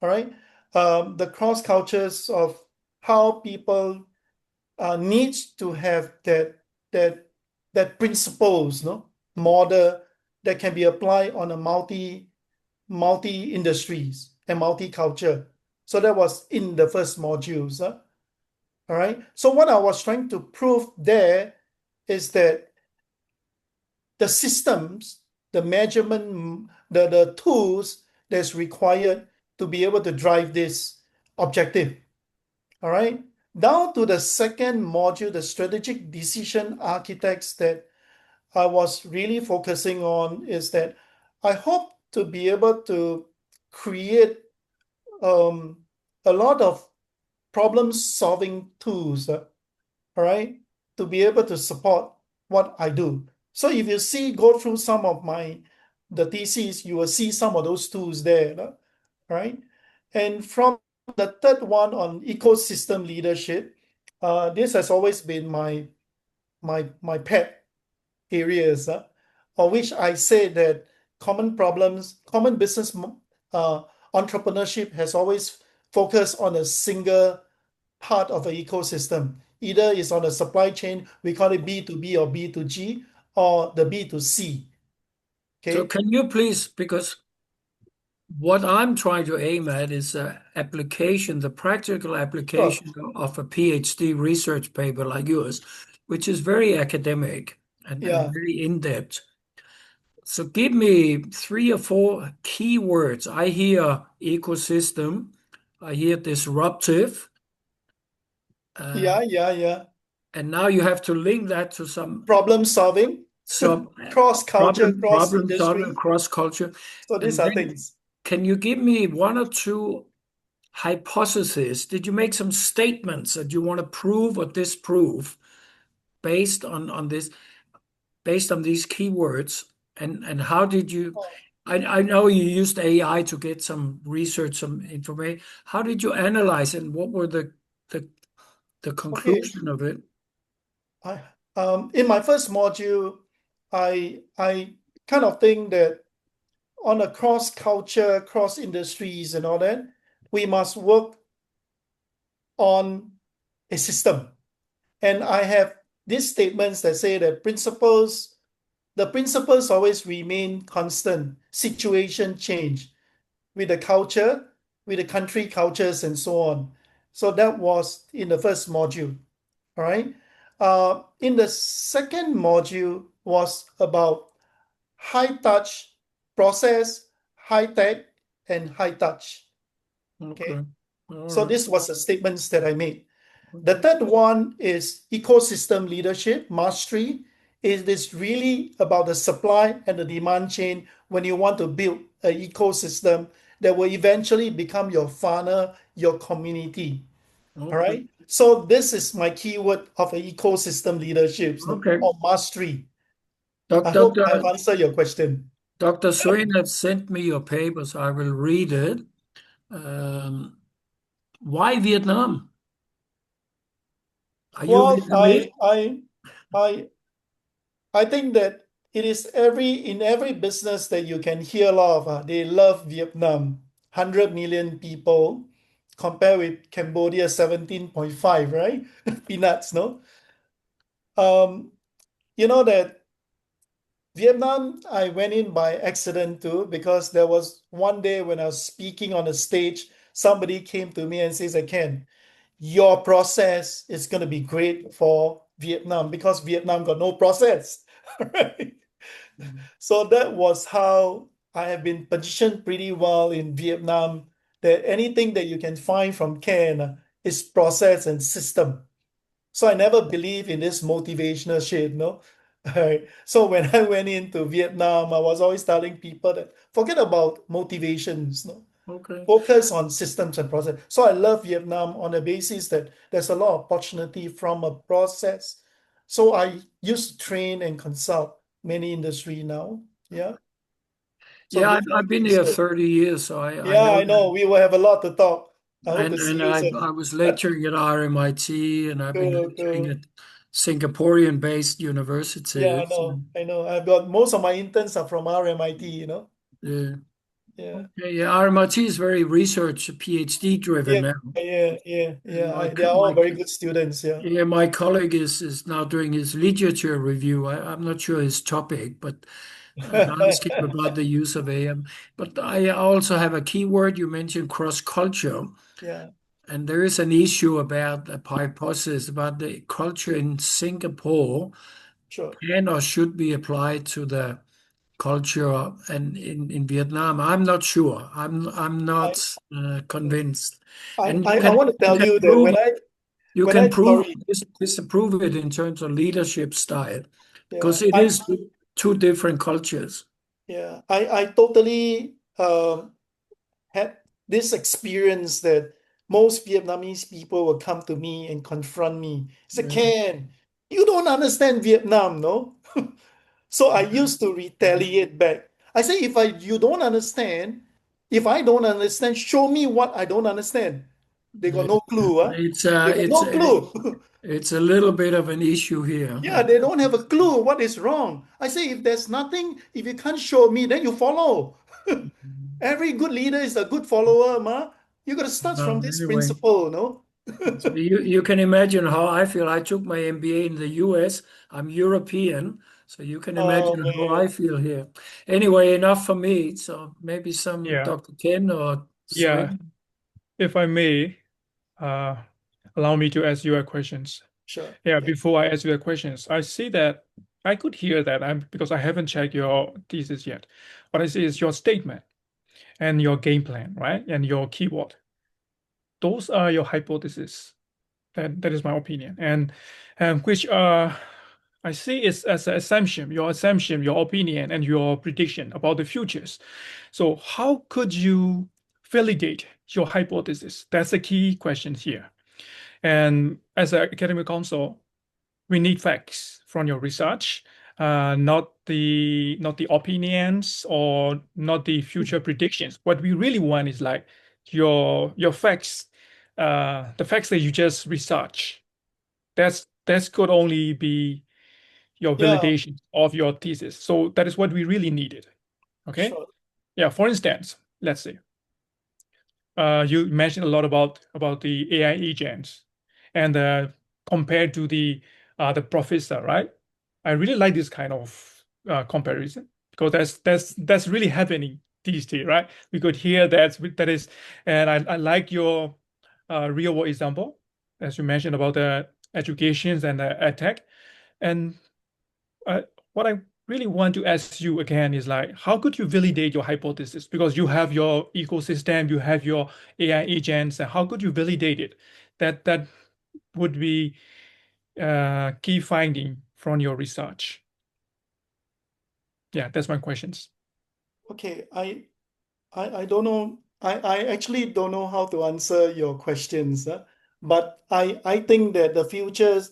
all right, the cross cultures of how people needs to have that principles, model that can be applied on a multi industries and multi-culture. So that was in the first modules. All right. So what I was trying to prove there is that the systems, the measurement, the tools that's required to be able to drive this objective. All right. Down to the second module, the strategic decision architects that I was really focusing on is that I hope to be able to create a lot of problem-solving tools, all right, to be able to support what I do. So if you go through some of the theses, you will see some of those tools there, right? And from the third one on ecosystem leadership, this has always been my pet areas, of which I say that common business entrepreneurship has always focused on a single part of an ecosystem. Either it's on a supply chain, we call it B2B or B2G, or the B2C. So Okay. can you please, because what I'm trying to aim at is application, the practical application of a PhD research paper like yours, which is very academic and Yeah. very in-depth. So give me 3 or 4 key words. I hear ecosystem, I hear disruptive, Yeah. and now you have to link that to some Problem solving, cross-culture, problem solving, cross-industry. cross-culture. So these And are then things. can you give me 1 or 2 hypotheses? Did you make some statements that you want to prove or disprove based on this, based on these keywords? And how did you? I know you used AI to get some research, some information. How did you analyze it? And what were the conclusion of it? In my first module, I kind of think that on a cross-culture, cross-industries and all that, we must work on a system. And I have these statements that say that the principles always remain constant. Situation change with the culture, with the country cultures and so on. So that was in the first module. All right. In the second module was about high touch process, high tech, and high touch. Okay. So this was the statements that I made. The third one is ecosystem leadership, mastery. It is really about the supply and the demand chain when you want to build an ecosystem that will eventually become your funnel, your community. All right. So this is my keyword of an ecosystem leadership or mastery. I hope I've answered your question. Dr. Swain has sent me your papers. I will read it. Why Vietnam? Are you Vietnamese? I think that it is in every business that you can hear a lot of. They love Vietnam. 100 million people compared with Cambodia 17.5, right? Peanuts, no? You know that Vietnam, I went in by accident too, because there was one day when I was speaking on a stage, somebody came to me and says, Ken, your process is going to be great for Vietnam because Vietnam got no process. Right? So that was how I have been positioned pretty well in Vietnam, that anything that you can find from Ken is process and system. So I never believe in this motivational shit, no? Right. So when I went into Vietnam, I was always telling people that forget about motivations, no? Focus on systems and process. So I love Vietnam on the basis that there's a lot of opportunity from a process. So I used to train and consult many industry now. Yeah. So yeah, I've been here 30 years, so I know we will have a lot to talk. I hope to see you soon. I was lecturing at RMIT, and I've been lecturing at Singaporean-based universities. Yeah, I know. I've got most of my interns are from RMIT, you know. Yeah. RMIT is very research, PhD driven now. They're all very good students. Yeah, my colleague is now doing his literature review. I'm not sure his topic, but I'm asking about the use of AM. But I also have a keyword you mentioned, cross-culture. Yeah. And there is an issue about a hypothesis about the culture in Singapore can or should be applied to the culture and in Vietnam. I'm not sure. I'm not convinced. I want to tell you that you can disapprove it in terms of leadership style, because it is two different cultures. Yeah, I totally had this experience that most Vietnamese people will come to me and confront me. Say, Ken, you don't understand Vietnam, no? So I used to retaliate back. I say, if I don't understand, show me what I don't understand. They got no clue, huh? They got no clue. It's a little bit of an issue here. Yeah, they don't have a clue what is wrong. I say, if there's nothing, if you can't show me, then you follow. Every good leader is a good follower, ma. You got to start from this principle, no? So you can imagine how I feel. I took my MBA in the US. I'm European, so you can imagine how I feel here. Anyway, enough for me. So maybe some Yeah. Dr. Ken or Yeah. Swain. If I may, allow me to ask you a questions. Sure. Yeah, before I ask you the questions, I see that I could hear that because I haven't checked your thesis yet. What I see is your statement and your game plan, right? And your keyword. Those are your hypotheses. That is my opinion. And which I see is as an assumption, your opinion, and your prediction about the futures. So how could you validate your hypothesis? That's the key question here. And as an academic counsel, we need facts from your research, not the opinions or not the future predictions. What we really want is like your facts, the facts that you just research. That's could only be your Yeah, validation of your thesis. So that is what we really needed. Okay. sure. Yeah. For instance, let's say you mentioned a lot about the AI agents and compared to the professor, right? I really like this kind of comparison because that's really happening these days, right? We could hear that is, and I like your real world example as you mentioned about the educations and the EdTech, and what I really want to ask you again is like, how could you validate your hypothesis? Because you have your ecosystem, you have your AI agents, and how could you validate it? That would be key finding from your research. Yeah, that's my questions. Okay, I don't know. I actually don't know how to answer your questions, but I think that the future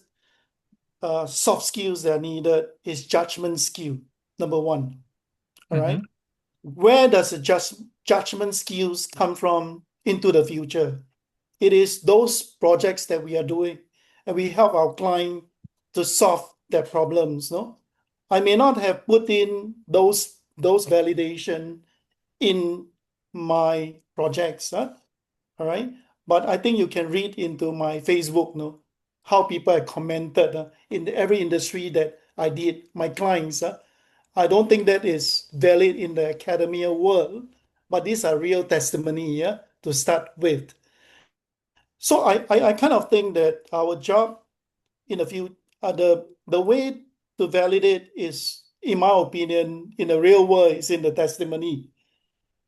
soft skills that are needed is judgment skill, number one. All right. Where does the judgment skills come from into the future? It is those projects that we are doing, and we help our client to solve their problems. No, I may not have put in those validation in my projects, all right? But I think you can read into my Facebook, no, how people have commented in every industry that I did, my clients. I don't think that is valid in the academia world, but these are real testimony, to start with. So I kind of think that our job in the future, the way to validate is, in my opinion, in the real world, is in the testimony.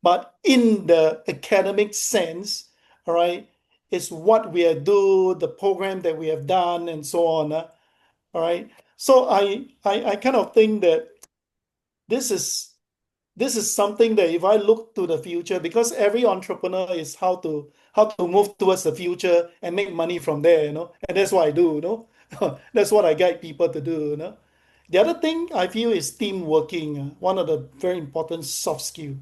But in the academic sense, all right, it's what we have do, the program that we have done, and so on. All right. So I kind of think that this is something that if I look to the future, because every entrepreneur is how to move towards the future and make money from there, and that's what I do, that's what I guide people to do. The other thing I feel is team working, one of the very important soft skill.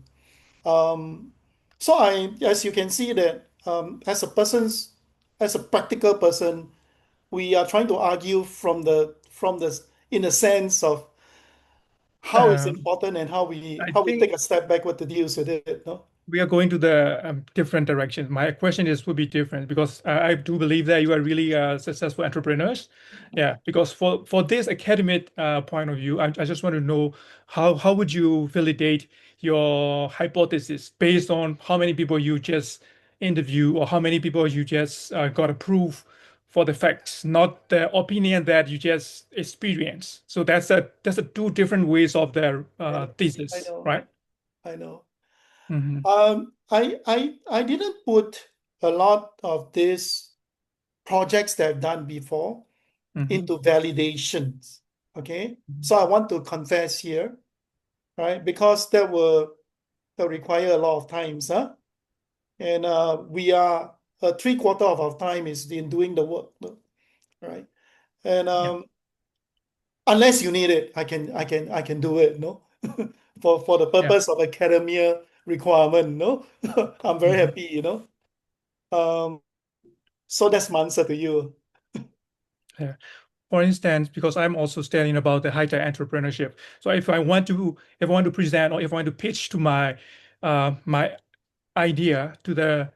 So as you can see that as a practical person, we are trying to argue from the in a sense of how it's Um, important and how we I take think a step backward to deal with it. No? we are going to the different directions. My question is would be different because I do believe that you are really successful entrepreneurs. Yeah, because for this academic point of view, I just want to know how would you validate your hypothesis based on how many people you just interview or how many people you just got approved for the facts, not the opinion that you just experience. So that's a two different ways of their I thesis, know, right? I know. Mhm. I didn't put a lot of these projects that I've done before into validations. Okay, so I want to confess here, right? Because that will require a lot of times, and we are 3/4 of our time is in doing the work, right? And unless you need it, I can do it, no, for the purpose of academia requirement, no. I'm very happy, so that's my answer to you. Yeah. For instance, because I'm also studying about the high-tech entrepreneurship. So if I want to present or if I want to pitch to my my idea to the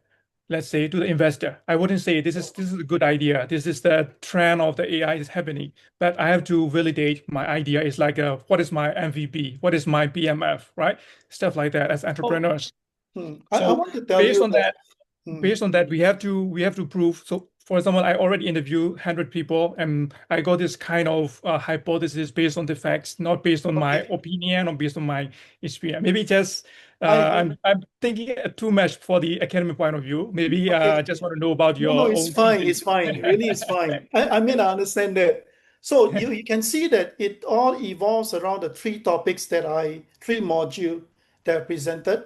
let's say, to the investor. I wouldn't say this is a good idea. This is the trend of the AI is happening. But I have to validate my idea. It's like what is my MVP? What is my BMF, right? Stuff like that as entrepreneurs. I want to tell based you on that, based on that, we have to prove. So, for example, I already interviewed 100 people, and I got this kind of hypothesis based on the facts, not based on my opinion or based on my experience. Maybe just I'm thinking too much for the academic point of view. Maybe I just want to know about your No, own. it's fine. It's fine. Really, it's fine. I mean, I understand that. So you can see that it all evolves around the three modules that I presented.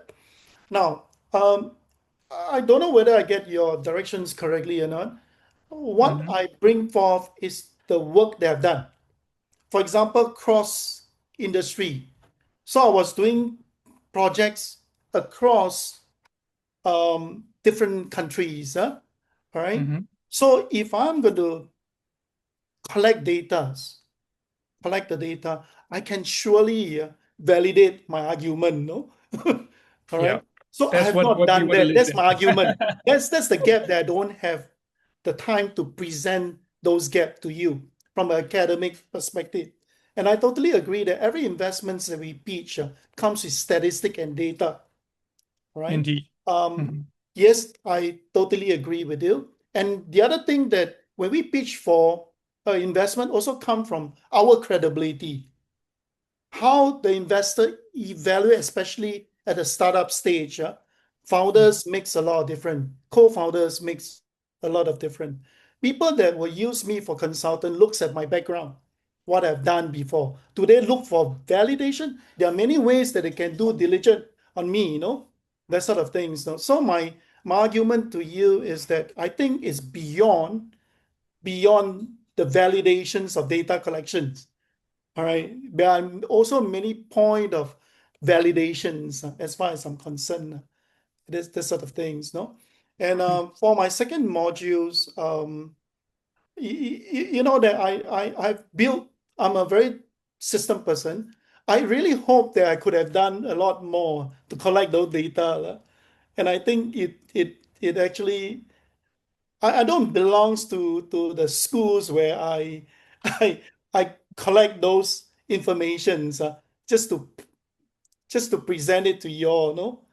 Now, I don't know whether I get your directions correctly or not. What I bring forth is the work they have done. For example, cross industry. So I was doing projects across different countries. All right. So if I'm going to collect the data, I can surely validate my argument. No. All right. So I have not done that. That's my argument. That's the gap that I don't have the time to present those gaps to you from an academic perspective. And I totally agree that every investment that we pitch comes with statistic and data. Right? Indeed. Yes, I totally agree with you. And the other thing that when we pitch for investment also come from our credibility. How the investor evaluate, especially at the startup stage, founders makes a lot of difference. Co-founders makes a lot of difference. People that will use me for consultant looks at my background, what I've done before. Do they look for validation? There are many ways that they can do diligence on me, that sort of things. So my argument to you is that I think it's beyond the validations of data collections. All right. There are also many point of validations as far as I'm concerned. This sort of things, no? And for my second modules, that I've built, I'm a very system person. I really hope that I could have done a lot more to collect those data. And I think it actually, I don't belongs to the schools where I collect those informations just to present it to you all, no?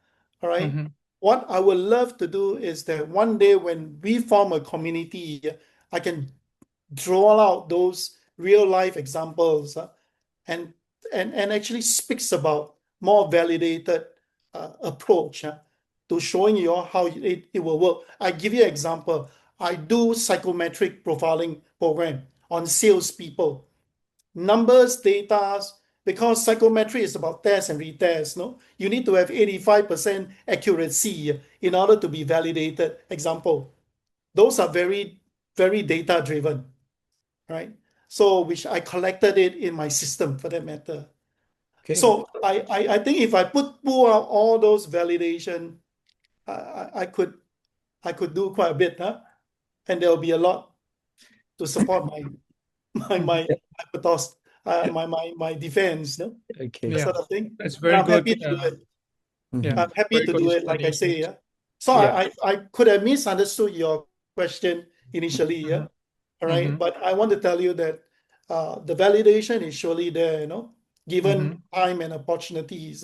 All right. What I would love to do is that one day when we form a community, I can draw out those real life examples and actually speaks about more validated approach to showing you all how it will work. I give you an example. I do psychometric profiling program on salespeople. Numbers, data, because psychometry is about test and retest, no? You need to have 85% accuracy in order to be validated. Example, those are very, very data driven, right? So which I collected it in my system for that matter. Okay. So I think if I pull out all those validation, I could do quite a bit, and there will be a lot to support my hypothesis. My defense, no? Okay. That sort of thing. That's very good. Happy to do it. Yeah, I'm happy to do it, like I say. Yeah. So I could have misunderstood your question initially. Yeah. All right. But I want to tell you that the validation is surely there, given time and opportunities.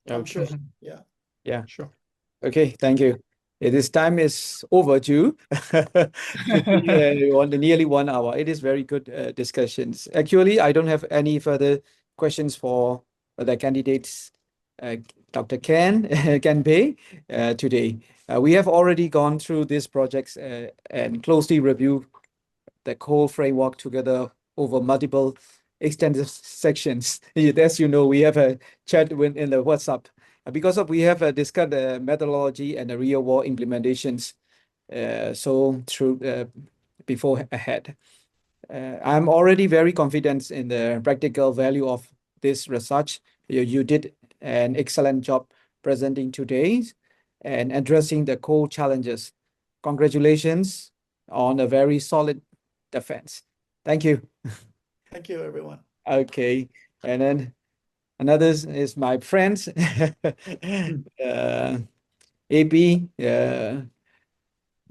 I'm sure. Yeah. Yeah. Sure. Okay. Thank you. This time is overdue. Nearly 1 hour. It is very good discussions. Actually, I don't have any further questions for the candidates, Dr. 𝐾𝐬𝐭𝐨 today. We have already gone through these projects and closely reviewed the whole framework together over multiple extensive sections. As you know, we have a chat in the WhatsApp. Because we have discussed the methodology and the real-world implementations, before ahead. I'm already very confident in the practical value of this research. You did an excellent job presenting today and addressing the core challenges. Congratulations on a very solid defense. Thank you. Thank you, everyone. Okay, and then another is my friends, AB.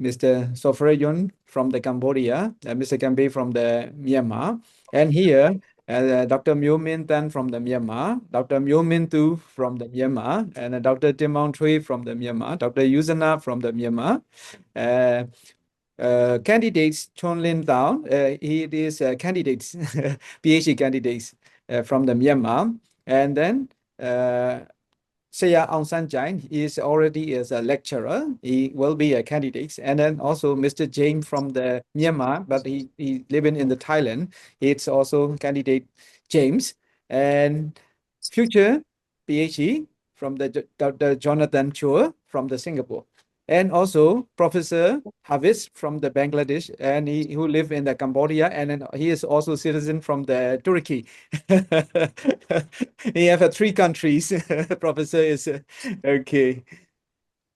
Mr. Sofrayon from the Cambodia, Mr. Kambe from the Myanmar, and here Dr. Myo Min Tan from the Myanmar, Dr. Myo Min Tu from the Myanmar, and Dr. Tim Maung Thuy from the Myanmar, Dr. Yuzana from the Myanmar. Candidates Chon Lin Tao, he is candidates, PhD candidates from the Myanmar, and then Saya Aung San Chai is already as a lecturer. He will be a candidate. And then also Mr. James from the Myanmar, but he living in the Thailand. It's also candidate James. And future PhD from the Dr. Jonathan Chua from the Singapore. And also Professor Hafiz from the Bangladesh, and who live in the Cambodia, and then he is also citizen from the Turkey. He have 3 countries. Professor is okay.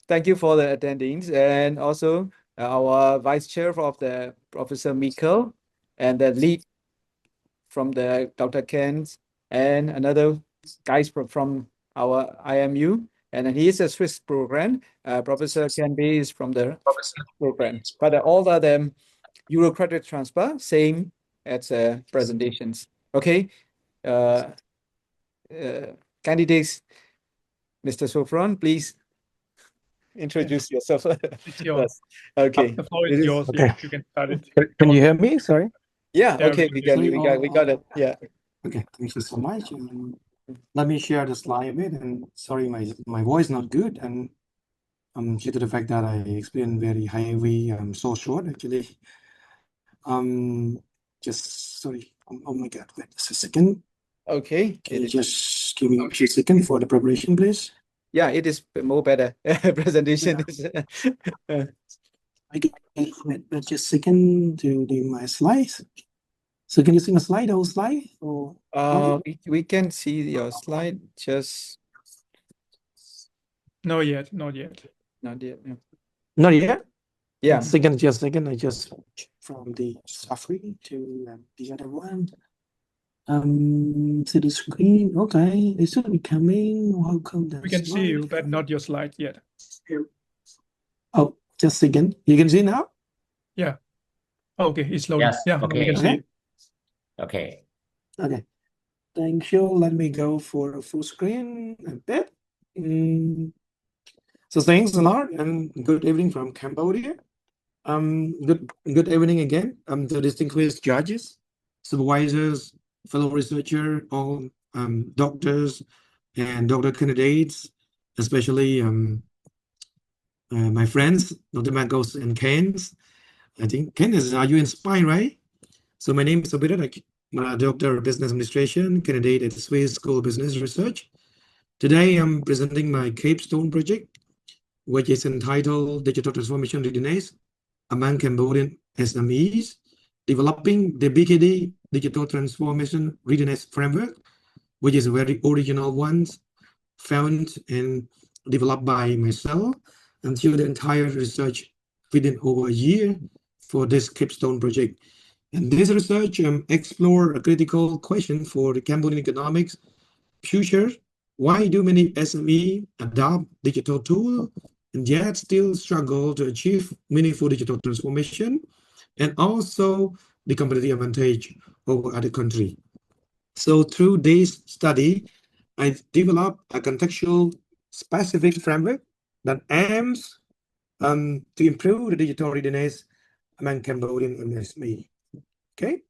Thank you for the attendings, and also our vice chair of the Professor Mikkel, and the lead from the Dr. Ken, and another guys from our IMU. And he is a Swiss program. Professor Canby is from the program. But all of them, Euro credit transfer, same as presentations. Okay. Candidates, Mr. Sofron, please introduce yourself. It's yours. Yes. Okay. The floor is yours. Okay. You can start it. Can you hear me? Sorry. Yeah. Yeah, Okay. We got it. Yeah. Okay. Thank you so much. Let me share the slide a bit. And sorry, my voice not good. And due to the fact that I explained very heavy, I'm so short actually. Just sorry. Oh my God. Wait just a second. Okay. Can you just give me a few seconds for the preparation, please? Yeah, it is more better. Presentation is Okay. Wait just a second to do my slides. So can you see my slide, whole slide? Or we can see your slide, just Not yet. Not yet. not yet. Yeah. not yet? Yeah. Just a second. I just from the suffering to the other one. To the screen. Okay, it should be coming. Welcome. We can see you, but not your slide yet. Oh, just a second. You can see now? Yeah. Okay, it's loading. Yes, Yeah, we okay. can see it. Okay. Okay. Thank you. Let me go for a full screen a bit. So thanks a lot and good evening from Cambodia. Good evening again. The distinguished judges, supervisors, fellow researcher, all doctors and doctor candidates, especially my friends, Dr. Marcos and Ken. I think Ken are you in Spain, right? So my name is Sobirat. I'm a doctor of business administration, candidate at the Swiss School of Business Research. Today I'm presenting my capstone project, which is entitled Digital Transformation Readiness among Cambodian SMEs, developing the BKD Digital Transformation Readiness Framework, which is a very original one, found and developed by myself until the entire research within over a year for this capstone project. And this research explored a critical question for the Cambodian economics future. Why do many SME adopt digital tools and yet still struggle to achieve meaningful digital transformation and also the competitive advantage over other countries? So through this study, I developed a contextual specific framework that aims to improve the digital readiness among Cambodian SME. Okay,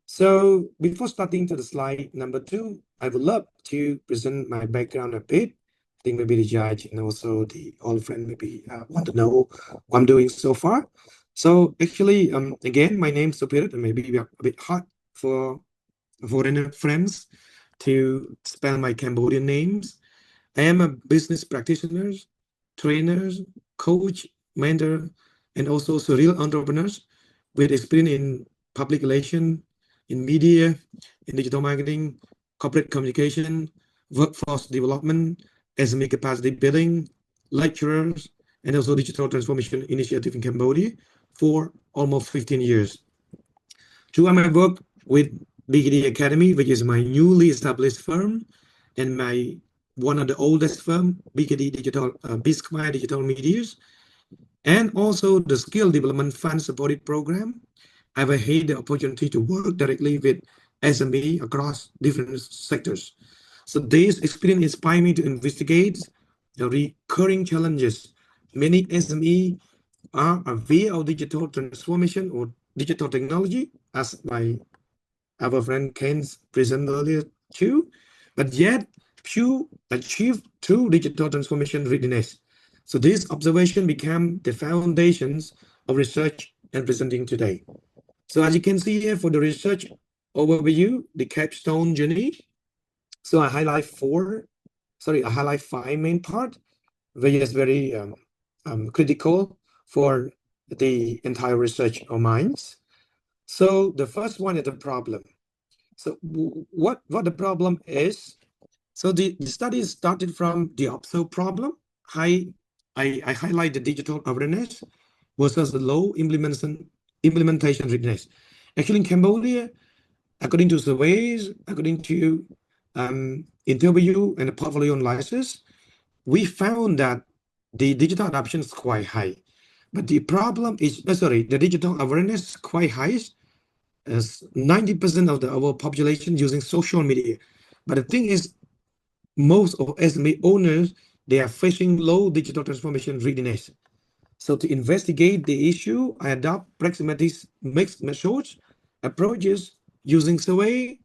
so before starting to the slide number 2, I would love to present my background a bit. I think maybe the judge and also the old friend maybe want to know what I'm doing so far. So actually, again, my name is Sopirat, and maybe we are a bit hard for foreigner friends to spell my Cambodian names. I am a business practitioner, trainer, coach, mentor, and also serial entrepreneur with experience in public relations, in media, in digital marketing, corporate communication, workforce development, SME capacity building, lecturers, and also digital transformation initiative in Cambodia for almost 15 years. Throughout my work with BKD Academy, which is my newly established firm, and one of the oldest firm, BKD Digital, BISCMA Digital Medias, And also the skill development fund supported program. I've had the opportunity to work directly with SME across different sectors. So this experience inspired me to investigate the recurring challenges many SME are aware of digital transformation or digital technology, as our friend Ken's presented earlier too, but yet few achieve true digital transformation readiness. So this observation became the foundations of research and presenting today. So as you can see here for the research overview, the capstone journey. So I highlight five main part, which is very critical for the entire research of minds. So the first one is the problem. So what the problem is? So the study started from the observed problem. I highlight the digital awareness versus the low implementation readiness. Actually, in Cambodia, according to surveys, according to interview and portfolio analysis, we found that the digital adoption is quite high. But the problem is, the digital awareness is quite high, as 90% of our population using social media. But the thing is, most of SME owners, they are facing low digital transformation readiness. So to investigate the issue, I adopt pragmatic mixed methods, approaches using survey,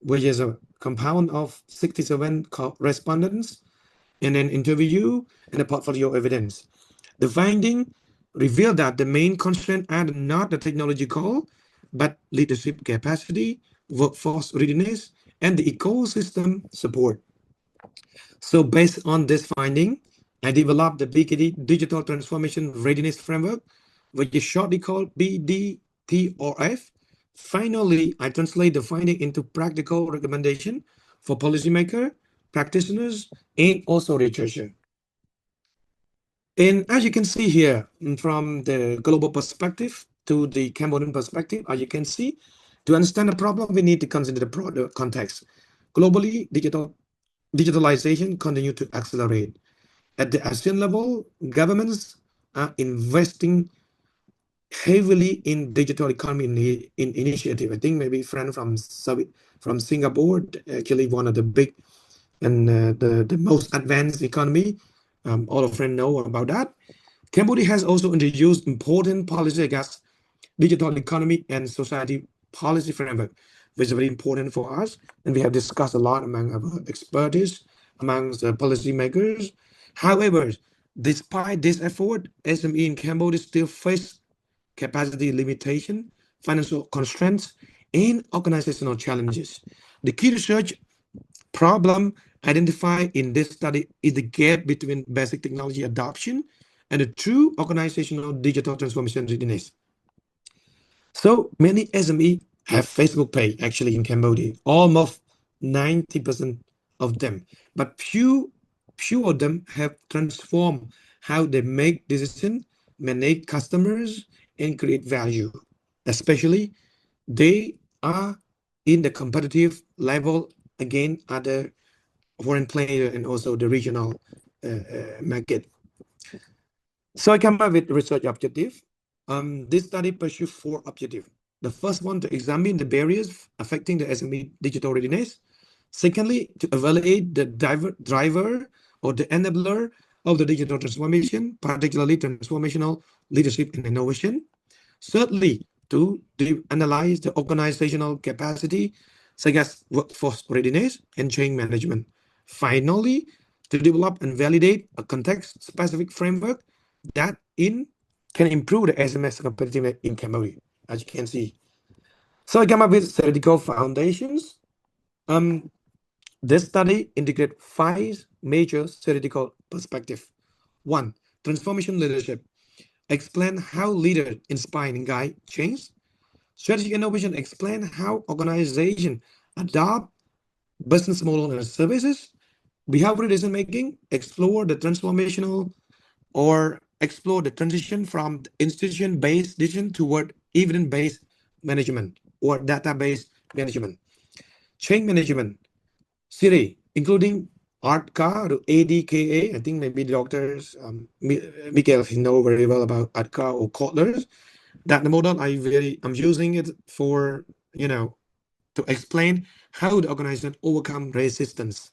which is a compound of 67 respondents, and an interview and a portfolio evidence. The finding revealed that the main constraint are not the technological, but leadership capacity, workforce readiness, and the ecosystem support. So based on this finding, I developed the BKD Digital Transformation Readiness Framework, which is shortly called BDTRF. Finally, I translate the finding into practical recommendation for policymakers, practitioners, and also researchers. And as you can see here, from the global perspective to the Cambodian perspective, as you can see, to understand the problem, we need to consider the broader context. Globally, digitalization continues to accelerate. At the ASEAN level, governments are investing heavily in digital economy in initiative. I think maybe friend from Singapore, actually one of the big and the most advanced economy. All of friends know about that. Cambodia has also introduced important policy against digital economy and society policy framework, which is very important for us. And we have discussed a lot among our expertise, amongst the policymakers. However, despite this effort, SME in Cambodia still face capacity limitation, financial constraints, and organizational challenges. The key research problem identified in this study is the gap between basic technology adoption and the true organizational digital transformation readiness. So many SME have Facebook page actually in Cambodia, almost 90% of them, but few of them have transformed how they make decisions, manage customers, and create value. Especially, they are in the competitive level against other foreign players and also the regional market. So I come up with research objective. This study pursues 4 objectives. The first one, to examine the barriers affecting the SME digital readiness. Secondly, to evaluate the driver or the enabler of the digital transformation, particularly transformational leadership and innovation. Thirdly, to analyze the organizational capacity, such as workforce readiness and change management. Finally, to develop and validate a context-specific framework that can improve the SMS competitiveness in Cambodia, as you can see. So I came up with theoretical foundations. This study integrates 5 major theoretical perspectives. 1, transformation leadership. Explain how leaders inspire and guide change. Strategic innovation. Explain how organizations adopt business model and services. Behavioral decision making. Explore the transformational or explore the transition from institution-based decision toward evidence-based management or data-based management. Change management, including ADKA or ADKA. I think maybe the doctors, Miguel, know very well about ADKA or Kotler. That the model I'm using it for, to explain how the organization overcome resistance.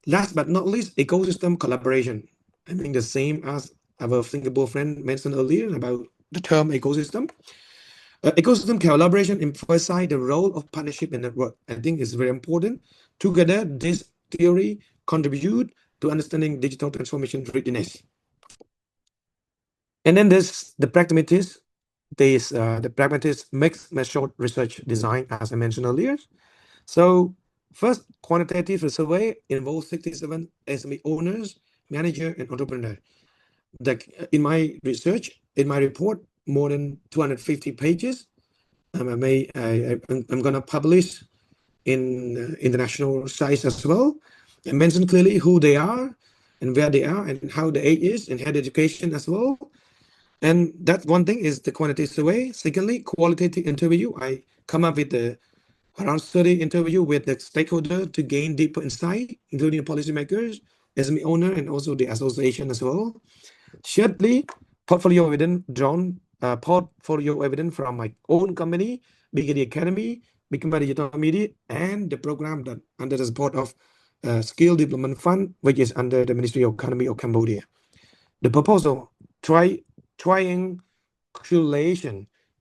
Last but not least, ecosystem collaboration. I mean, the same as our Singapore friend mentioned earlier about the term ecosystem. Ecosystem collaboration emphasizes the role of partnership and network. I think it's very important. Together, this theory contribute to understanding digital transformation readiness. And then there's the pragmatist. The pragmatist mixed method research design, as I mentioned earlier. So first, quantitative survey involves 67 SME owners, manager, and entrepreneur. In my research, in my report, more than 250 pages. I'm going to publish in international sites as well. I mention clearly who they are and where they are and how the age is and head education as well. And that one thing is the quantitative survey. Secondly, qualitative interview. I come up with around 30 interview with the stakeholder to gain deeper insight, including policymakers, SME owner, and also the association as well. Thirdly, portfolio evidence from my own company, BKD Academy, Become Digital Media, and the program that under the support of Skill Development Fund, which is under the Ministry of Economy of Cambodia. The proposal triangulation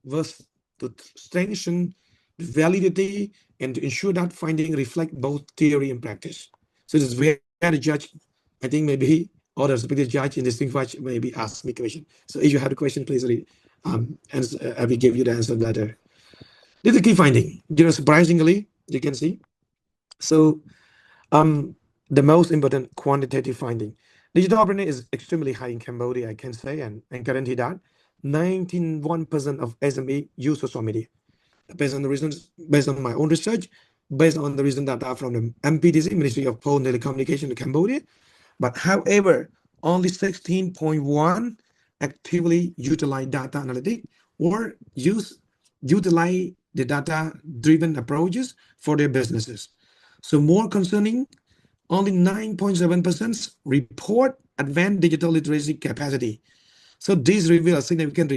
was to strengthen the validity and to ensure that findings reflect both theory and practice. So this is where the judge, I think maybe or the respected judge in this thing maybe ask me question. So if you have a question, please read. And I will give you the answer later. This is a key finding. Surprisingly, you can see. So the most important quantitative finding. Digital awareness is extremely high in Cambodia, I can say, and guarantee that 91% of SME use social media. Based on my own research, based on the recent data from the MPTC, Ministry of Post and Telecommunication in Cambodia. But however, only 16.1 actively utilize data analytics or utilize the data-driven approaches for their businesses. So more concerning, only 9.7% report advanced digital literacy capacity. So this reveals a significant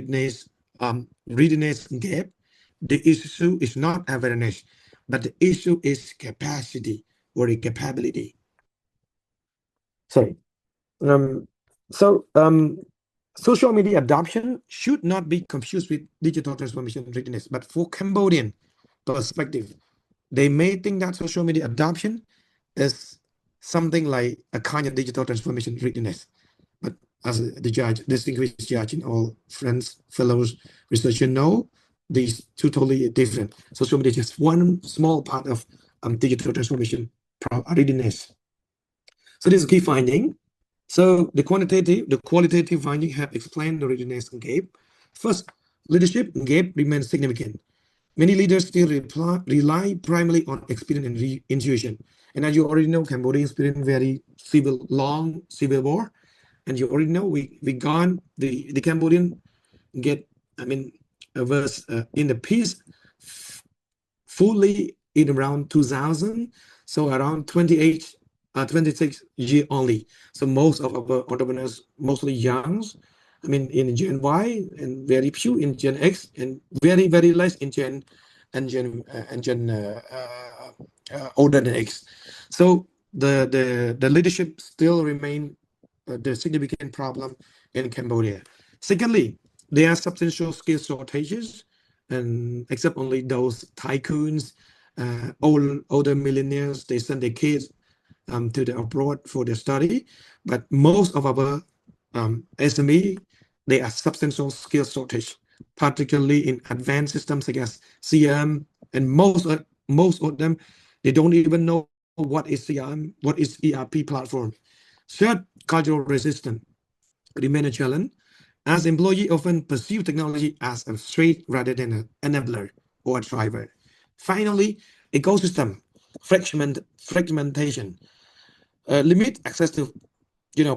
readiness gap. The issue is not awareness, but the issue is capacity or the capability. Sorry. Social media adoption should not be confused with digital transformation readiness. But for Cambodian perspective, they may think that social media adoption is something like a kind of digital transformation readiness. But as the judge, distinguished judge, and all friends, fellows, researchers know, these two totally different. Social media is just one small part of digital transformation readiness. So this is a key finding. So the qualitative finding have explained the readiness gap. First, leadership gap remains significant. Many leaders still rely primarily on experience and intuition. And as you already know, Cambodia experienced very long civil war. And you already know the Cambodian was in the peace fully in around 2000. So around 26 years only. So most of our entrepreneurs, mostly young, in Gen Y and very few in Gen X and very, very less in Gen older than X. So the leadership still remain the significant problem in Cambodia. Secondly, there are substantial skill shortages, and except only those tycoons, older millionaires, they send their kids to the abroad for their study. But most of our SME, they are substantial skill shortage, particularly in advanced systems such as CRM, and most of them, they don't even know what is CRM, what is ERP platform. Third, cultural resistance remain a challenge, as employees often perceive technology as a threat rather than an enabler or a driver. Finally, ecosystem fragmentation limit access to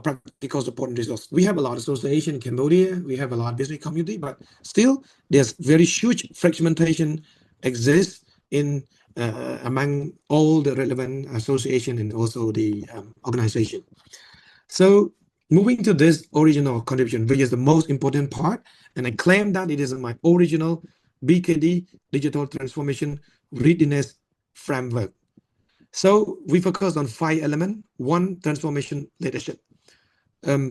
practical support and resources. We have a lot of association in Cambodia, we have a lot of business community, but still there's very huge fragmentation exists in among all the relevant association and also the organization. So moving to this original contribution, which is the most important part, and I claim that it is my original BKD digital transformation readiness framework. So we focus on 5 elements. 1, transformation leadership.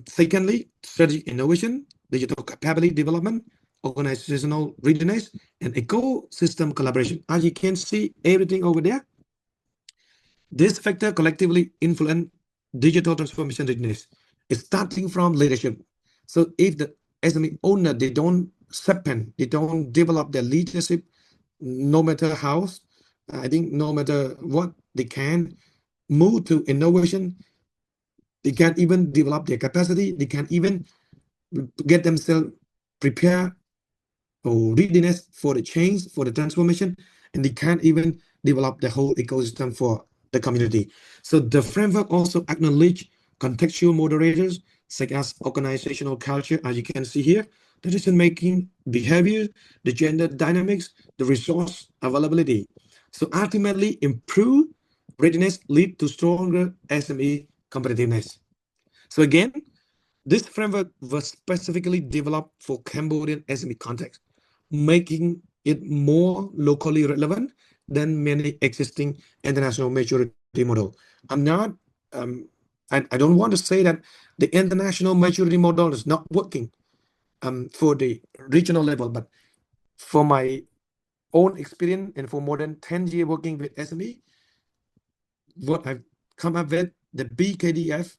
Secondly, strategic innovation, digital capability development, organizational readiness, and ecosystem collaboration. As you can see, everything over there, this factor collectively influence digital transformation readiness. It's starting from leadership. So if the SME owner, they don't supplement, they don't develop their leadership, no matter how, I think no matter what, they can move to innovation. They can't even develop their capacity. They can't even get themselves prepared or readiness for the change, for the transformation, and they can't even develop the whole ecosystem for the community. So the framework also acknowledge contextual moderators such as organizational culture, as you can see here, decision-making behavior, the gender dynamics, the resource availability. So ultimately, improve readiness lead to stronger SME competitiveness. So again, this framework was specifically developed for Cambodian SME context, making it more locally relevant than many existing international maturity model. I'm not, I don't want to say that the international maturity model is not working for the regional level, but for my own experience and for more than 10 years working with SME, what I've come up with, the BKDF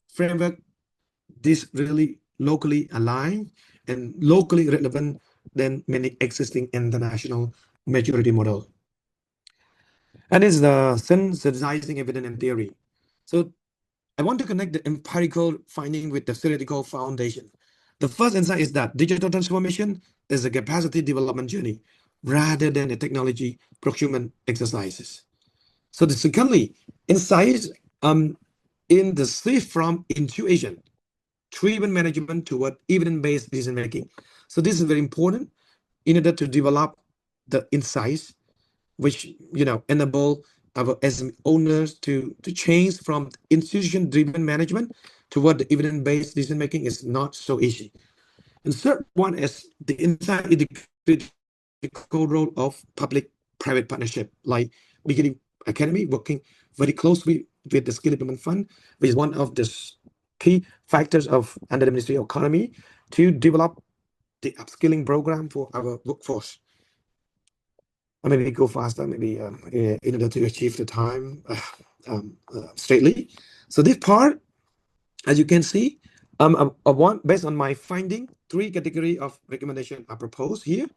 framework, this really locally aligned and locally relevant than many existing international maturity model. And it's the synthesizing evidence and theory. So I want to connect the empirical finding with the theoretical foundation. The first insight is that digital transformation is a capacity development journey rather than a technology procurement exercises. So the secondly, insights in the shift from intuition driven management toward evidence-based decision making. So this is very important in order to develop the insights which enable our SME owners to change from institution-driven management toward the evidence-based decision making is not so easy. And third one is the insight in the critical role of public-private partnership, like beginning academy working very closely with the Skill Development Fund, which is one of the key factors of under the Ministry of Economy to develop the upskilling program for our workforce. I maybe go faster, maybe in order to achieve the time straightly. So this part, as you can see, based on my finding, 3 categories of recommendation are proposed here.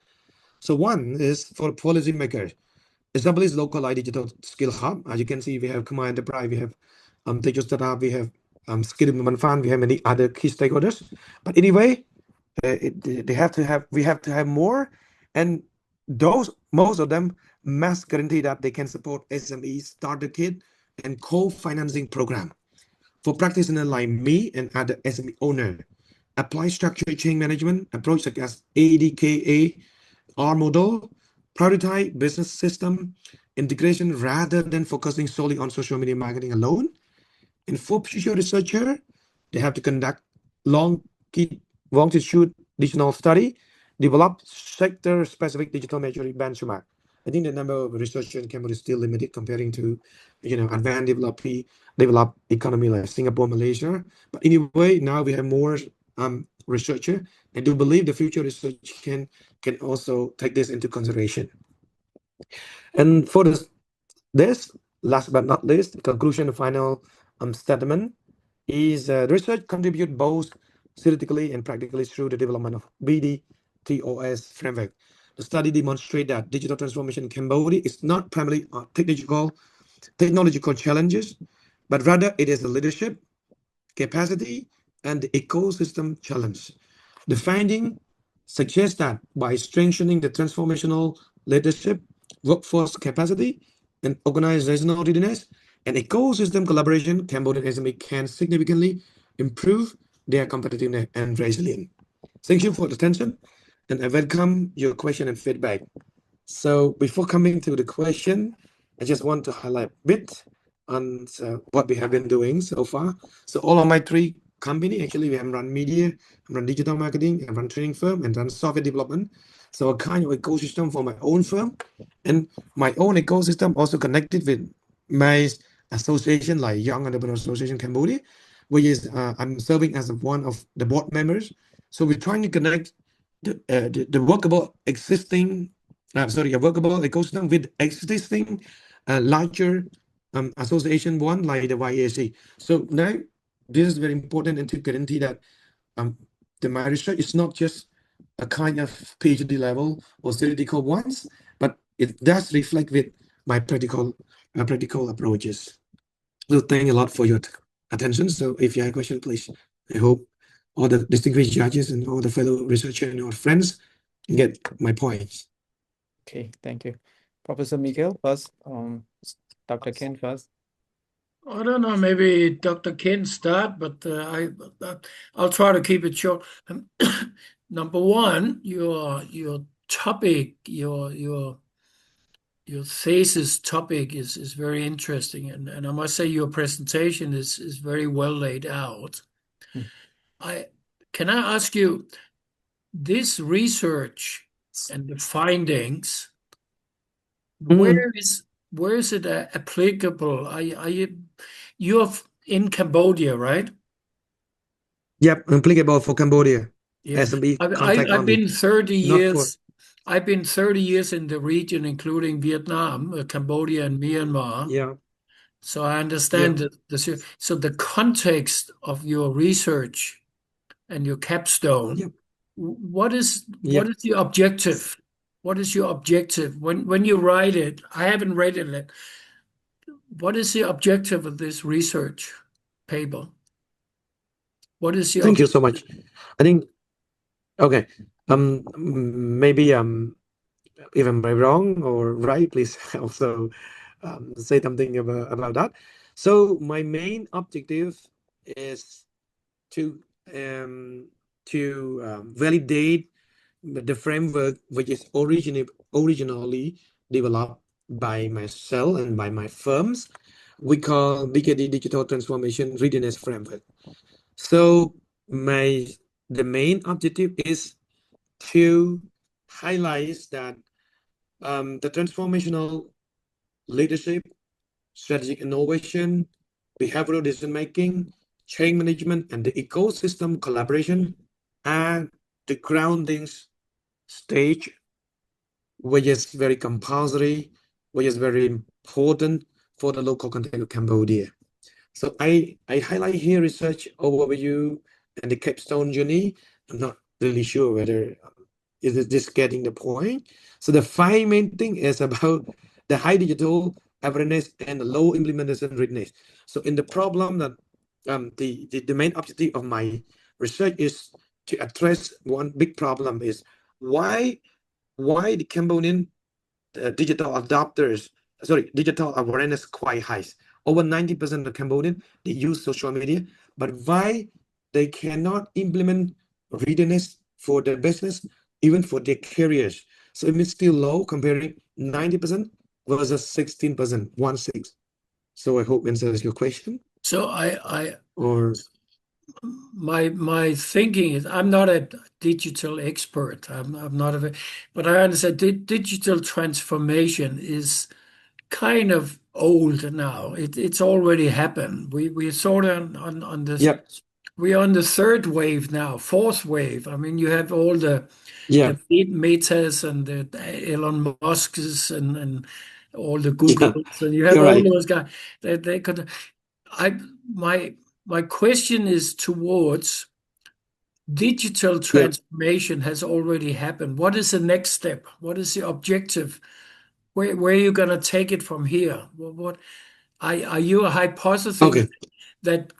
So one is for policymakers, establish localized digital skill hub. As you can see, we have Khmer Enterprise, we have Tejo Startup, we have Skill Development Fund, we have many other key stakeholders. But anyway, we have to have more, and most of them must guarantee that they can support SME starter kit and co-financing program for practitioners like me and other SME owner. Apply structured change management approach such as ADKA R model, prioritize business system integration rather than focusing solely on social media marketing alone. And for future researcher, they have to conduct longitudinal digital study, develop sector-specific digital maturity benchmark. I think the number of researchers in Cambodia is still limited comparing to, advanced developed economy like Singapore, Malaysia. But anyway, now we have more researcher. I do believe the future research can also take this into consideration. And for this last but not least, conclusion and final statement is research contribute both theoretically and practically through the development of BDTOS framework. The study demonstrates that digital transformation in Cambodia is not primarily technological challenges, but rather it is the leadership, capacity, and the ecosystem challenge. The finding suggests that by strengthening the transformational leadership, workforce capacity, and organizational readiness, and ecosystem collaboration, Cambodian SME can significantly improve their competitiveness and resilience. Thank you for the attention, and I welcome your question and feedback. So before coming to the question, I just want to highlight a bit on what we have been doing so far. So all of my three company, actually, we have run media, run digital marketing, and run training firm, and run software development. So a kind of ecosystem for my own firm, and my own ecosystem also connected with my association, like Young Entrepreneur Association Cambodia, which is I'm serving as one of the board members. So we're trying to connect the workable existing, a workable ecosystem with existing larger association one like the YAC. So now this is very important, and to guarantee that my research is not just a kind of PhD level or theoretical ones, but it does reflect with my practical approaches. So thank you a lot for your attention. So if you have a question, please. I hope all the distinguished judges and all the fellow researchers and our friends get my points. Okay, thank you. Professor Miguel first, Dr. Ken first. I don't know, maybe Dr. Ken start, but I'll try to keep it short. Number one, your topic, your thesis topic is very interesting, and I must say your presentation is very well laid out. Can I ask you, this research and the findings, where is it applicable? You're in Cambodia, right? Yep, applicable for Cambodia. Yeah. SME I've been 30 Not years. I've been 30 years in the region, including Vietnam, Cambodia, and Myanmar. Yeah. So I understand so the context of your research and your capstone. What is the objective? What is your objective when you write it? I haven't read it yet. What is the objective of this research paper? What is your Thank you so much. I think okay. Maybe if I'm wrong or right, please also say something about that. So my main objective is to validate the framework which is originally developed by myself and by my firms. We call BKD Digital Transformation Readiness Framework. So the main objective is to highlight that the transformational leadership, strategic innovation, behavioral decision making, change management, and the ecosystem collaboration are the grounding stage, which is very compulsory, which is very important for the local context of Cambodia. So I highlight here research overview and the capstone journey. I'm not really sure whether is this getting the point. So the five main thing is about the high digital awareness and low implementation readiness. So in the problem that the main objective of my research is to address one big problem is why the Cambodian digital adopters, digital awareness quite high. Over 90% of Cambodian, they use social media, but why they cannot implement readiness for their business, even for their careers? So it is still low comparing 90% versus 16%, 1/6. So I hope answers your question. So my thinking is I'm not a digital expert. I'm not but I understand digital transformation is kind of old now. It's already happened. We're sort of on this. Yep. We're on the third wave now, fourth wave. I mean, you have all the Metas and the Elon Musks and all the Googles, and you have all those guys. They could. My question is towards digital transformation has already happened. What is the next step? What is the objective? Where are you going to take it from here? What are you hypothesizing that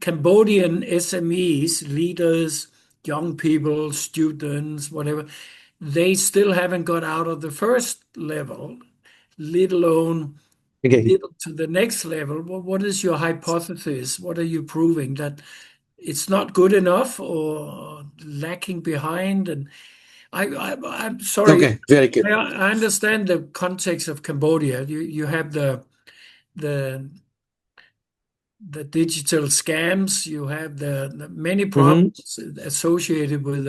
Cambodian SMEs, leaders, young people, students, whatever, they still haven't got out of the first level, let alone to the next level? What is your hypothesis? What are you proving? That it's not good enough or lacking behind? And I'm sorry. Okay, very good. I understand the context of Cambodia. You have the digital scams. You have the many problems associated with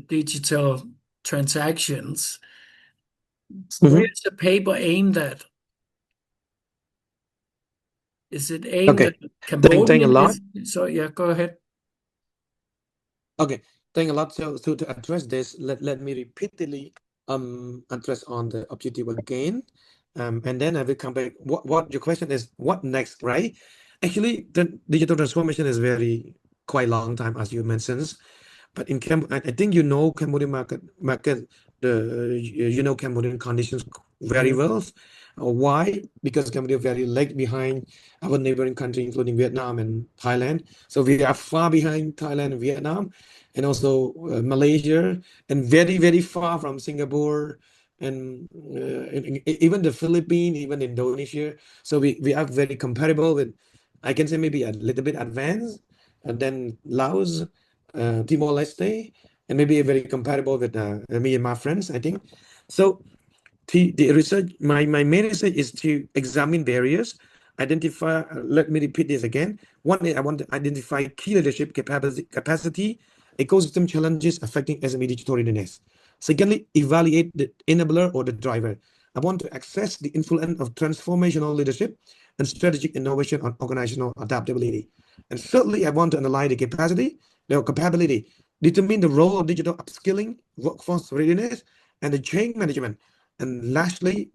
digital transactions. Where's the paper aimed at? Is it aimed at Cambodia? Thank a lot. So yeah, go ahead. Okay, thank a lot. So to address this, let me repeatedly address on the objective again, and then I will come back. What your question is? What next, right? Actually, the digital transformation is quite long time, as you mentioned. But in I think you know Cambodian market Cambodian conditions very well. Why? Because Cambodia very lag behind our neighboring country, including Vietnam and Thailand. So we are far behind Thailand and Vietnam, and also Malaysia, and very far from Singapore, and even the Philippines, even Indonesia. So we are very comparable with, I can say maybe a little bit advanced, and then Laos, Timor-Leste, and maybe very comparable with me and my friends, I think. So the research, my main research is to examine barriers, identify, let me repeat this again. One is I want to identify key leadership capacity, ecosystem challenges affecting SME digital readiness. Secondly, evaluate the enabler or the driver. I want to assess the influence of transformational leadership and strategic innovation on organizational adaptability. And thirdly, I want to analyze the capacity, the capability, determine the role of digital upskilling, workforce readiness, and the change management. And lastly,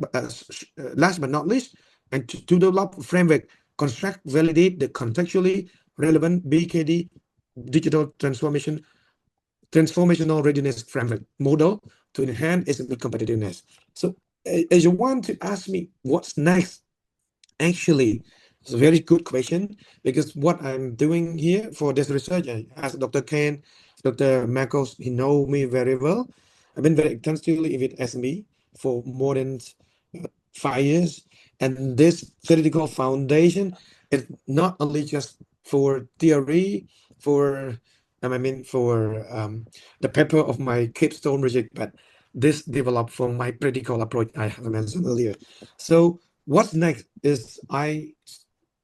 last but not least, and to develop a framework, construct, validate the contextually relevant BKD digital transformational readiness framework model to enhance SME competitiveness. So as you want to ask me what's next, actually, it's a very good question, because what I'm doing here for this research, as Dr. Ken, Dr. Marcos, he know me very well. I've been very extensively with SME for more than 5 years, and this theoretical foundation is not only just for theory, for the paper of my capstone project, but this developed from my practical approach I have mentioned earlier. So what's next is I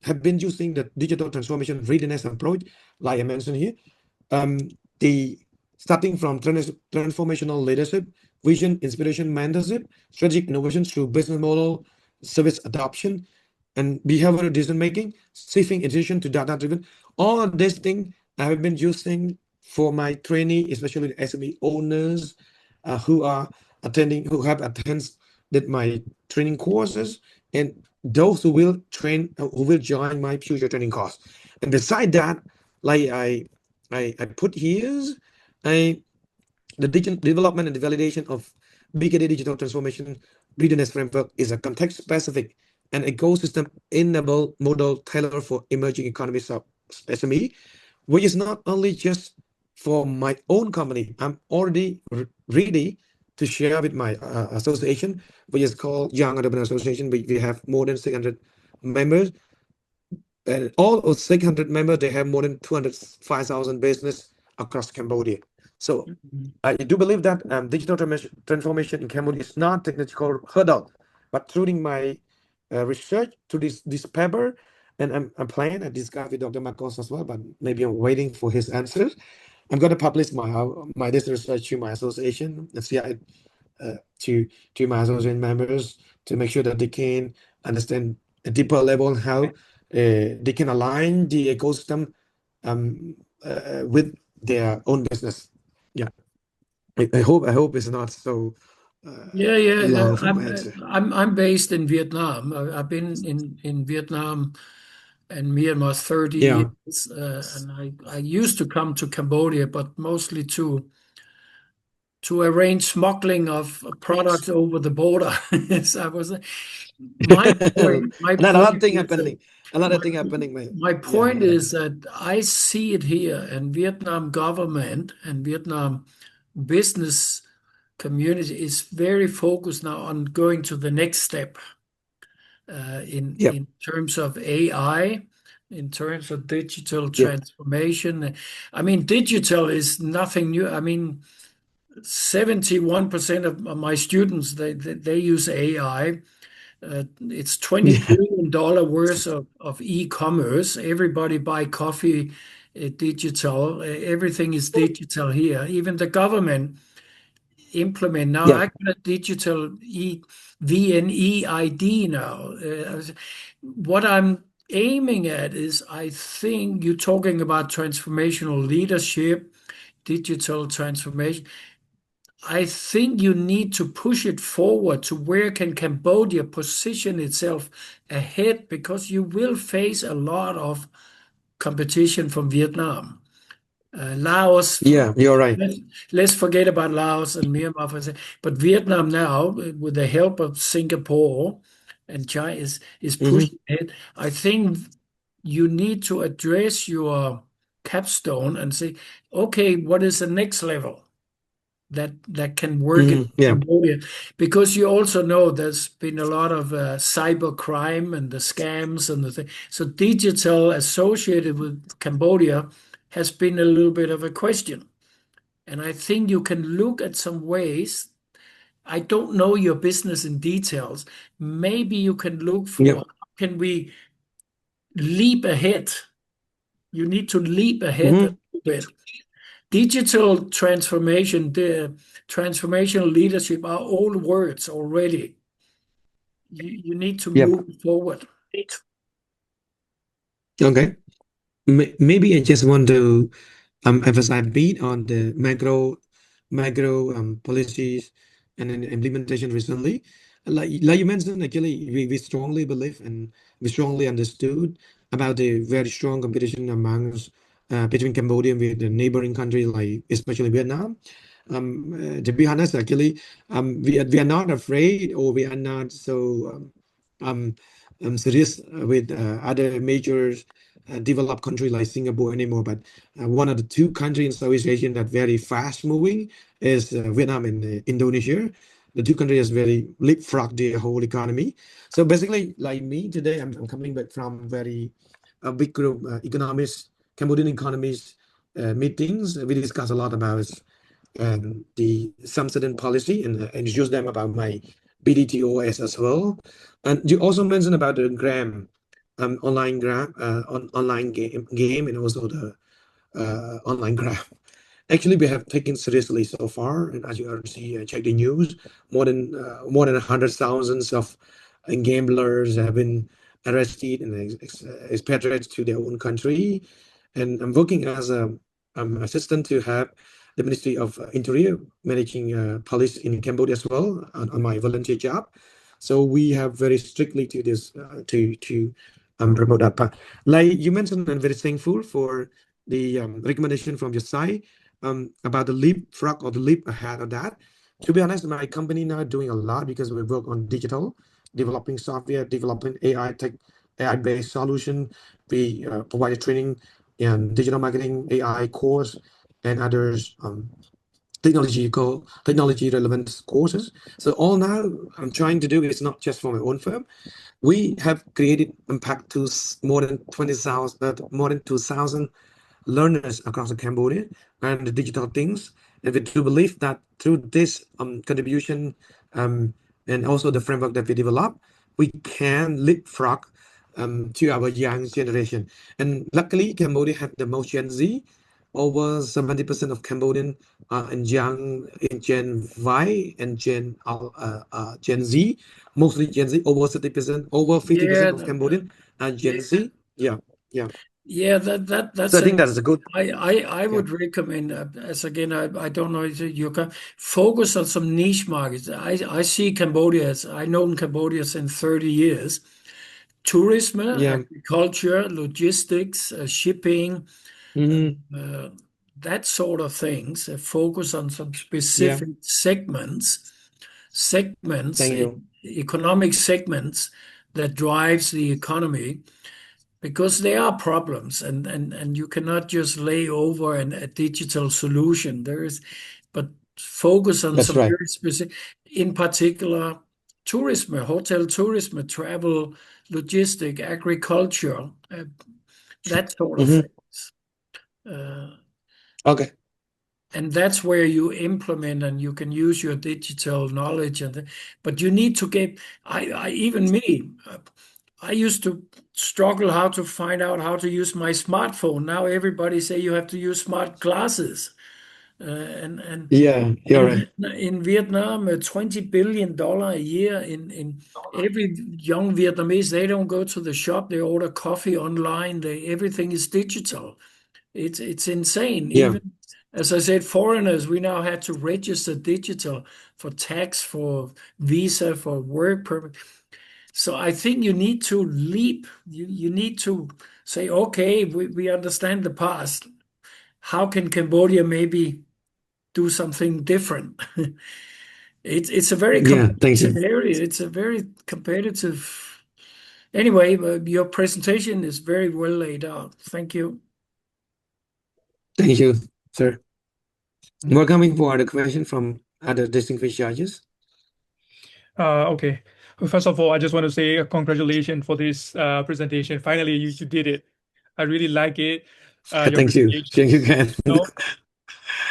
have been using the digital transformation readiness approach, like I mentioned here. Starting from transformational leadership, vision, inspiration, mentorship, strategic innovation through business model, service adoption, and behavioral decision making, shifting attention to data-driven. All of these things I have been using for my training, especially the SME owners who have attended my training courses, and those who will join my future training course. And beside that, like I put here, the development and the validation of BKD digital transformation readiness framework is a context-specific and ecosystem-enabled model tailored for emerging economies of SME, which is not only just for my own company. I'm already ready to share with my association, which is called Young Entrepreneur Association. We have more than 600 members. And all of 600 members, they have more than 205,000 business across Cambodia. So I do believe that digital transformation in Cambodia is not a technical hurdle, but through my research, through this paper, and I'm planning to discuss with Dr. Marcos as well, but maybe I'm waiting for his answers. I'm going to publish my this research to my association and see to my association members to make sure that they can understand a deeper level how they can align the ecosystem with their own business. Yeah, I hope it's not so long for my answer. I'm based in Vietnam. I've been in Vietnam and Myanmar 30 years, and I used to come to Cambodia, but mostly to arrange smuggling of products over the border. So I was my point. Another thing happening. My point is that I see it here, and Vietnam government and Vietnam business community is very focused now on going to the next step in terms of AI, in terms of digital transformation. I mean, digital is nothing new. I mean, 71% of my students, they use AI. It's $20 billion worth of e-commerce. Everybody buy coffee digital. Everything is digital here. Even the government implement now. Yeah. I got a digital VNE ID now. What I'm aiming at is, I think you're talking about transformational leadership, digital transformation. I think you need to push it forward to where can Cambodia position itself ahead, because you will face a lot of competition from Vietnam. Laos, Yeah, you're right. let's forget about Laos and Myanmar, but Vietnam now, with the help of Singapore and China, is pushing ahead. I think you need to address your capstone and say, okay, what is the next level that can work in Yeah. Cambodia? Because you also know there's been a lot of cyber crime and the scams and the thing. So digital associated with Cambodia has been a little bit of a question. And I think you can look at some ways. I don't know your business in details. Maybe you can look for Yep. how can we leap ahead. You need to leap ahead a little bit. Digital transformation, the transformational leadership are all words already. You need to Yep. move forward. Okay. Maybe I just want to emphasize a bit on the macro policies and then implementation recently. Like you mentioned, actually, we strongly believe and we strongly understood about the very strong competition amongst between Cambodia with the neighboring countries, like especially Vietnam. To be honest, actually, we are not afraid, or we are not so serious with other major developed country like Singapore anymore. But one of the two countries in Southeast Asia that very fast moving is Vietnam and Indonesia. The two countries very leapfrog the whole economy. So basically, like me today, I'm coming back from very big group economists, Cambodian economists meetings. We discuss a lot about the some certain policy and introduce them about my BDTOS as well. And you also mentioned about the GRAM, online game and also the online graph. Actually, we have taken seriously so far, and as you already see, check the news. More than 100,000 of gamblers have been arrested and expatriated to their own country. And I'm working as a assistant to have the Ministry of Interior managing police in Cambodia as well on my volunteer job. So we have very strictly to this to promote that part. Like you mentioned, I'm very thankful for the recommendation from your side about the leapfrog or the leap ahead of that. To be honest, my company now doing a lot because we work on digital, developing software, developing AI-based solution. We provide training in digital marketing, AI course, and others technology relevant courses. So all now I'm trying to do is not just for my own firm. We have created impact to more than 2,000 learners across Cambodia and the digital things. And we do believe that through this contribution and also the framework that we develop, we can leapfrog to our young generation. And luckily, Cambodia have the most Gen Z. Over 70% of Cambodian and young in Gen Y and Gen Z, mostly Gen Z. Over 30%, over 50% of Cambodian are Gen Z. Yeah. Yeah, that's. So I think that is a good. I would recommend, as again, I don't know if you can focus on some niche markets. I see Cambodia as I know in Cambodia since 30 years. Tourism, agriculture, logistics, shipping, that sort of things. Focus on some specific segments, economic segments that drives the economy. Because there are problems, and you cannot just lay over a digital solution. But focus on some very specific, in particular, tourism, hotel tourism, travel, logistic, agriculture, that sort of things. Okay. and that's where you implement and you can use your digital knowledge but you need to get even me, I used to struggle how to find out how to use my smartphone. Now everybody say you have to use smart glasses. And Yeah, you're right. in Vietnam, $20 billion a year in every young Vietnamese, they don't go to the shop, they order coffee online, everything is digital. It's insane. Yeah. Even as I said, foreigners, we now had to register digital for tax, for visa, for work permit. So I think you need to leap. You need to say, okay, we understand the past. How can Cambodia maybe do something different? It's a very Yeah, thank competitive you. area. It's a very competitive. Anyway, your presentation is very well laid out. Thank you. Thank you, sir. We're coming for the question from other distinguished judges. Okay. Well, first of all, I just want to say congratulations for this presentation. Finally, you did it. I really like it. Your Thank you. presentation. Thank you, Ken. No,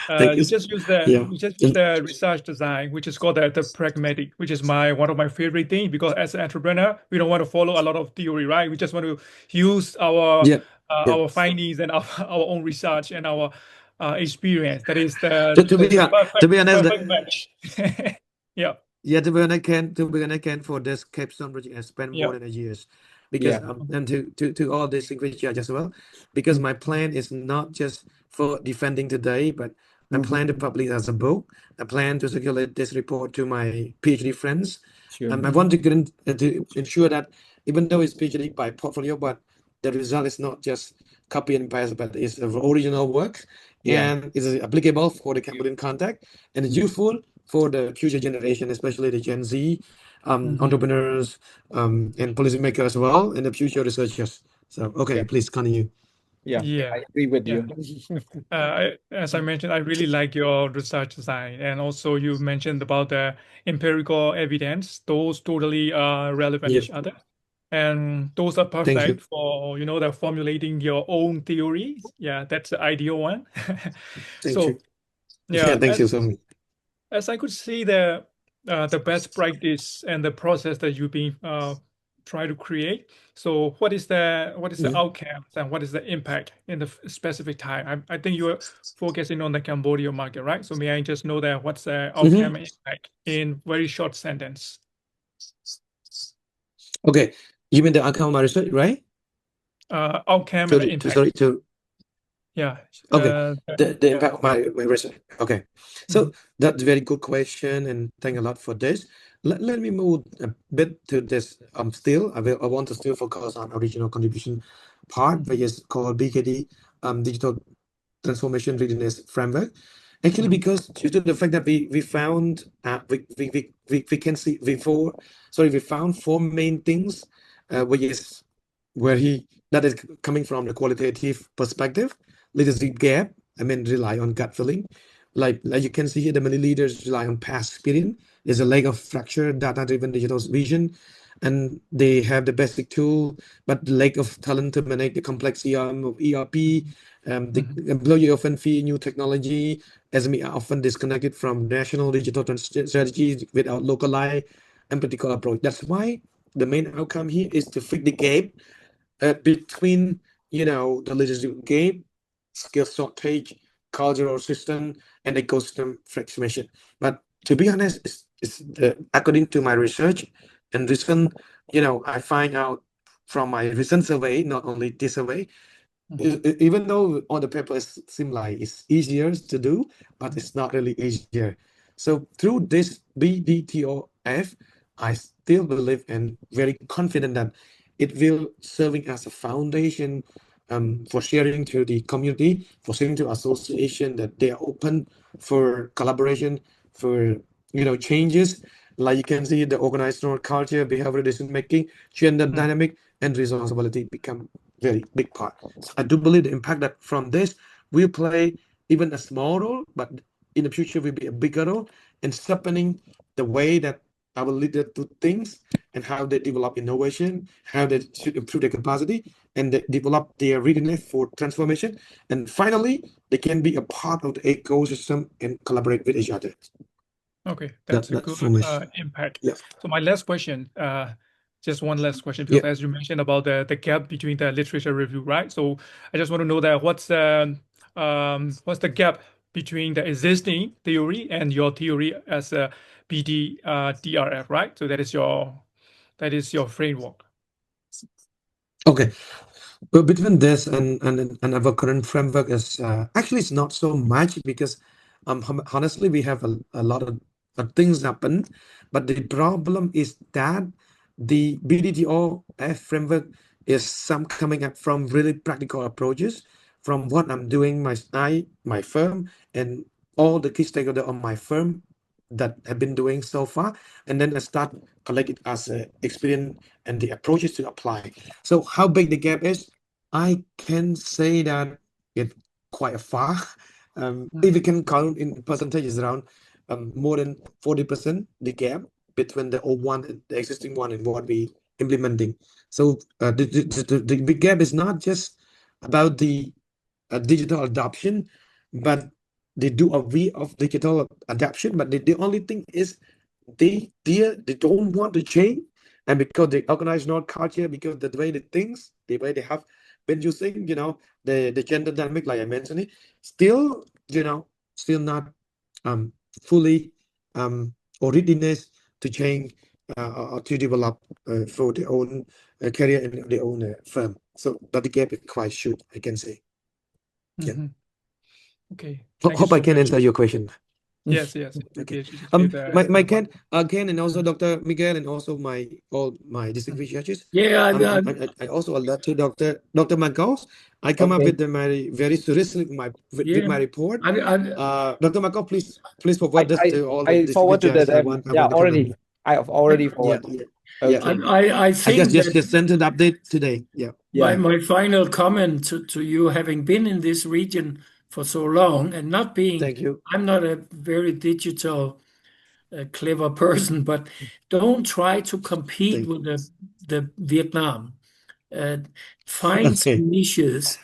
Thank you you. just use Yeah. the research design, which is called the pragmatic, which is one of my favorite things, because as an entrepreneur, we don't want to follow a lot of theory, right? We just want to use our Yeah. our findings and our own research and our experience. That is To be honest, perfect match. Yeah. Yeah, to be honest, Ken, for this capstone project, I spent more Yeah. than a year, because and to all distinguished judges as well, because my plan is not just for defending today, but I plan to publish as a book. I plan to circulate this report to my PhD friends. Sure. I want to ensure that even though it's PhD by portfolio, but the result is not just copy and paste, but it's original work, and it's applicable for the Cambodian context, and it's useful for the future generation, especially the Gen Z, entrepreneurs, and policymakers as well, and the future researchers. So, okay, please continue. Yeah, Yeah. I agree with you. As I mentioned, I really like your research design, and also you mentioned about the empirical evidence. Those totally relevant Yeah. each other, and those are Thank you. perfect for the formulating your own theories. Yeah, that's the ideal one. Thank So you. yeah, Thank you so much. as I could see the best practice and the process that you've been trying to create. So what is the outcome and what is the impact in the specific time? I think you are focusing on the Cambodia market, right? So may I just know that what's the outcome and impact in very short sentence? Okay, you mean the outcome of my research, right? Outcome and impact. Yeah. Okay. The impact of my research. Okay. So that's a very good question, and thank you a lot for this. Let me move a bit to this. Still, I want to still focus on original contribution part, which is called BKD, Digital Transformation Readiness Framework. Actually, because due to the fact that we found we found four main things, that is coming from the qualitative perspective. Leadership gap, rely on gut feeling. Like you can see here, the many leaders rely on past experience. There's a lack of structured, data-driven digital vision, and they have the basic tool, but the lack of talent to manage the complex of ERP. The employee often fear new technology, SME are often disconnected from national digital strategies without localized and practical approach. That's why the main outcome here is to fix the gap between the leadership gap, skill shortage, cultural system, and ecosystem fragmentation. But to be honest, according to my research and recent, I find out from my recent survey, not only this survey, even though on the papers seem like it's easier to do, but it's not really easier. So through this BDTOF, I still believe and very confident that it will serving as a foundation for sharing to the community, for sharing to association, that they are open for collaboration, for changes. Like you can see, the organizational culture, behavioral decision making, gender dynamic, and responsibility become very big part. So I do believe the impact that from this will play even a small role, but in the future will be a bigger role in sharpening the way that our leaders do things and how they develop innovation, how they should improve their capacity, and they develop their readiness for transformation. And finally, they can be a part of the ecosystem and collaborate with each other. Okay, that's a That's good so much. impact. Yeah. So my last question, just one last question, because as you mentioned about the gap between the literature review, right? So I just want to know that what's the gap between the existing theory and your theory as a BD-DRF, right? So that is your framework. Okay. But between this and our current framework is actually it's not so much because honestly we have a lot of things happen, but the problem is that the BDDRF framework is some coming up from really practical approaches from what I'm doing my firm and all the key stakeholders of my firm that have been doing so far, and then I start collecting as experience and the approaches to apply. So how big the gap is, I can say that it's quite far. If you can count in percentages, around more than 40% the gap between the old one and the existing one and what we implementing. So the big gap is not just about the digital adoption, but they do a way of digital adoption, but the only thing is they don't want to change, and because they organize not culture, because the way they things, the way they have been using, the gender dynamic, like I mentioned it, still not fully or readiness to change or to develop for their own career and their own firm. So that the gap is quite short, I can say. Yeah. Okay. Hope I can answer your question. Yes. Okay. My Ken and also Dr. Miguel and also all my distinguished judges. Yeah, I also alert to Dr. Marcos. I come up with my very seriously with my report. Dr. Marcos, please forward this to all the forward to judges. the I have already forwarded. Yeah. Okay. I think just sent an update today. Yeah. My final comment to you, having been in this region for so long and not being, Thank you. I'm not a very digital clever person, but don't try to compete with the Vietnam. Find some niches,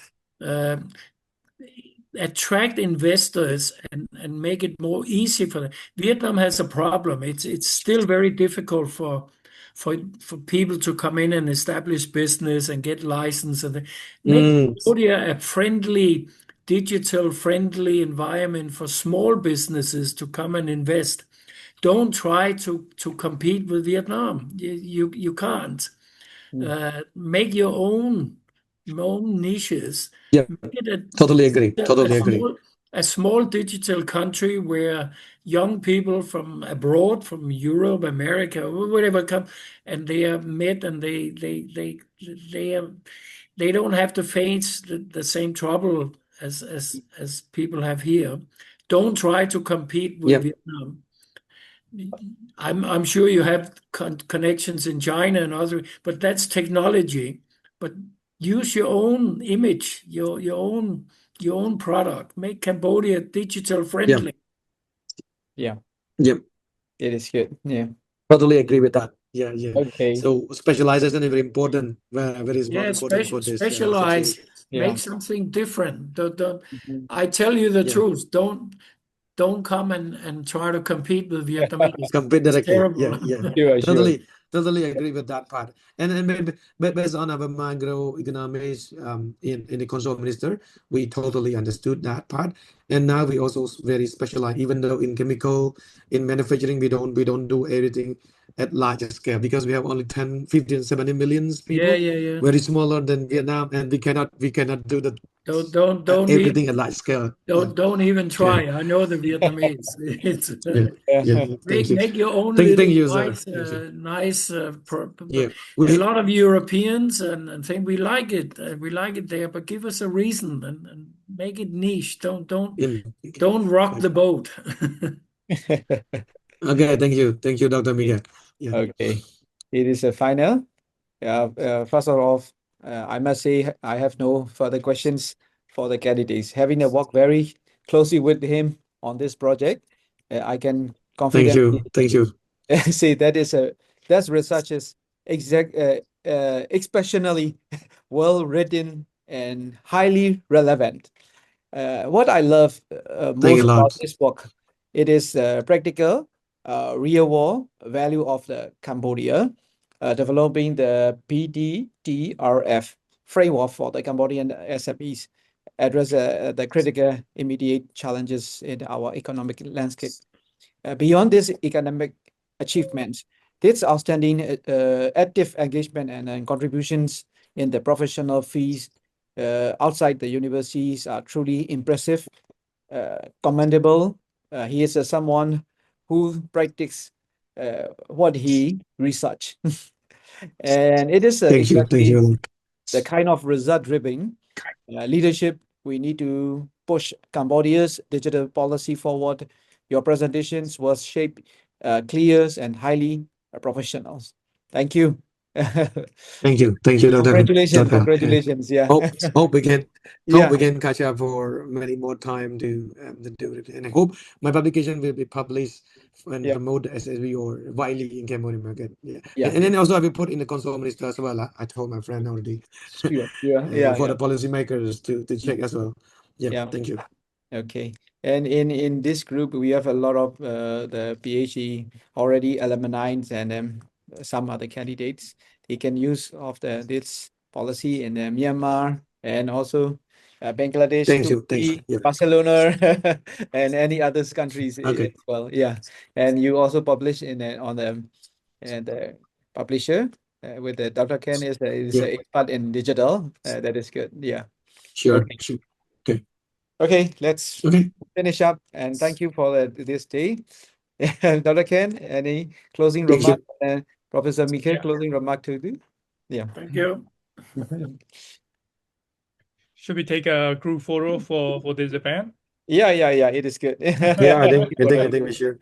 attract investors, and make it more easy for them. Vietnam has a problem. It's still very difficult for people to come in and establish business and get license, and make Cambodia a friendly, digital friendly environment for small businesses to come and invest. Don't try to compete with Vietnam. You can't. Make your own niches. Yeah, Make it totally agree. A small digital country where young people from abroad, from Europe, America, whatever, come and they are met, and they don't have to face the same trouble as people have here. Don't try to compete with Vietnam. I'm sure you have connections in China and other, but that's technology. But use your own image, your own product. Make Cambodia digital friendly. Yeah. Yep. It is good. Yeah. Totally agree with that. Yeah. Okay. So specialization is very important. Very important for this. Specialize. Make something different. I tell you the truth. Don't come and try to compete with Vietnamese. Compete directly. Terrible. Yeah. Totally agree with that part. And based on our macroeconomics in the console minister, we totally understood that part. And now we also very specialized, even though in chemical, in manufacturing, we don't do everything at larger scale because we have only 10, 15, 70 million people. Yeah. Very smaller than Vietnam, and we cannot do the Don't everything at large scale. Don't even try. I know the Vietnamese. Make your own nice. A lot of Europeans and think we like it. We like it there, but give us a reason and make it niche. Don't rock the boat. Okay, thank you, Dr. Miguel. Yeah. Okay, it is a final. First of all, I must say I have no further questions for the candidates. Having worked very closely with him on this project, I can confidently Thank you. See, that's research is exceptionally well written and highly relevant. What I love Thank most you a about lot. this book, it is practical, real world value of the Cambodia, developing the PDDRF framework for the Cambodian SMEs, address the critical immediate challenges in our economic landscape. Beyond these economic achievements, this outstanding active engagement and contributions in the professional fees outside the universities are truly impressive, commendable. He is someone who practices what he research. And it is Thank you a exactly lot. the kind of result-driven leadership we need to push Cambodia's digital policy forward. Your presentations was shaped, clear and highly professional. Thank you. Thank you, Dr. Congratulations, Dr. congratulations. Yeah. Hope we can Yeah. catch up for many more time to do it, and I hope my publication will be published and Yeah. promote SSB or widely in Cambodia market. Yeah. Yeah. And then also I will put in the console minister as well. I told my friend already. Sure. Yeah. For the policymakers to check as well. Yeah. Yeah. Thank you. Okay. And in this group, we have a lot of the PhD already alumni and some other candidates. They can use of this policy in Myanmar and also Bangladesh, Thank you. Turkey, Yeah. Barcelona, and any other countries Okay. as well. Yeah. And you also publish on the publisher with the Dr. Ken is Yeah. a part in digital. That is good. Yeah. Sure. Okay. Sure. Okay, let's Okay. finish up, and thank you for this day. Dr. Ken, any closing Thank remark? you. And Professor Mikhail, Yeah. closing remark to do? Yeah. Thank you. Should we take a group photo for this event? Yeah, it is good. Yeah, I think we should.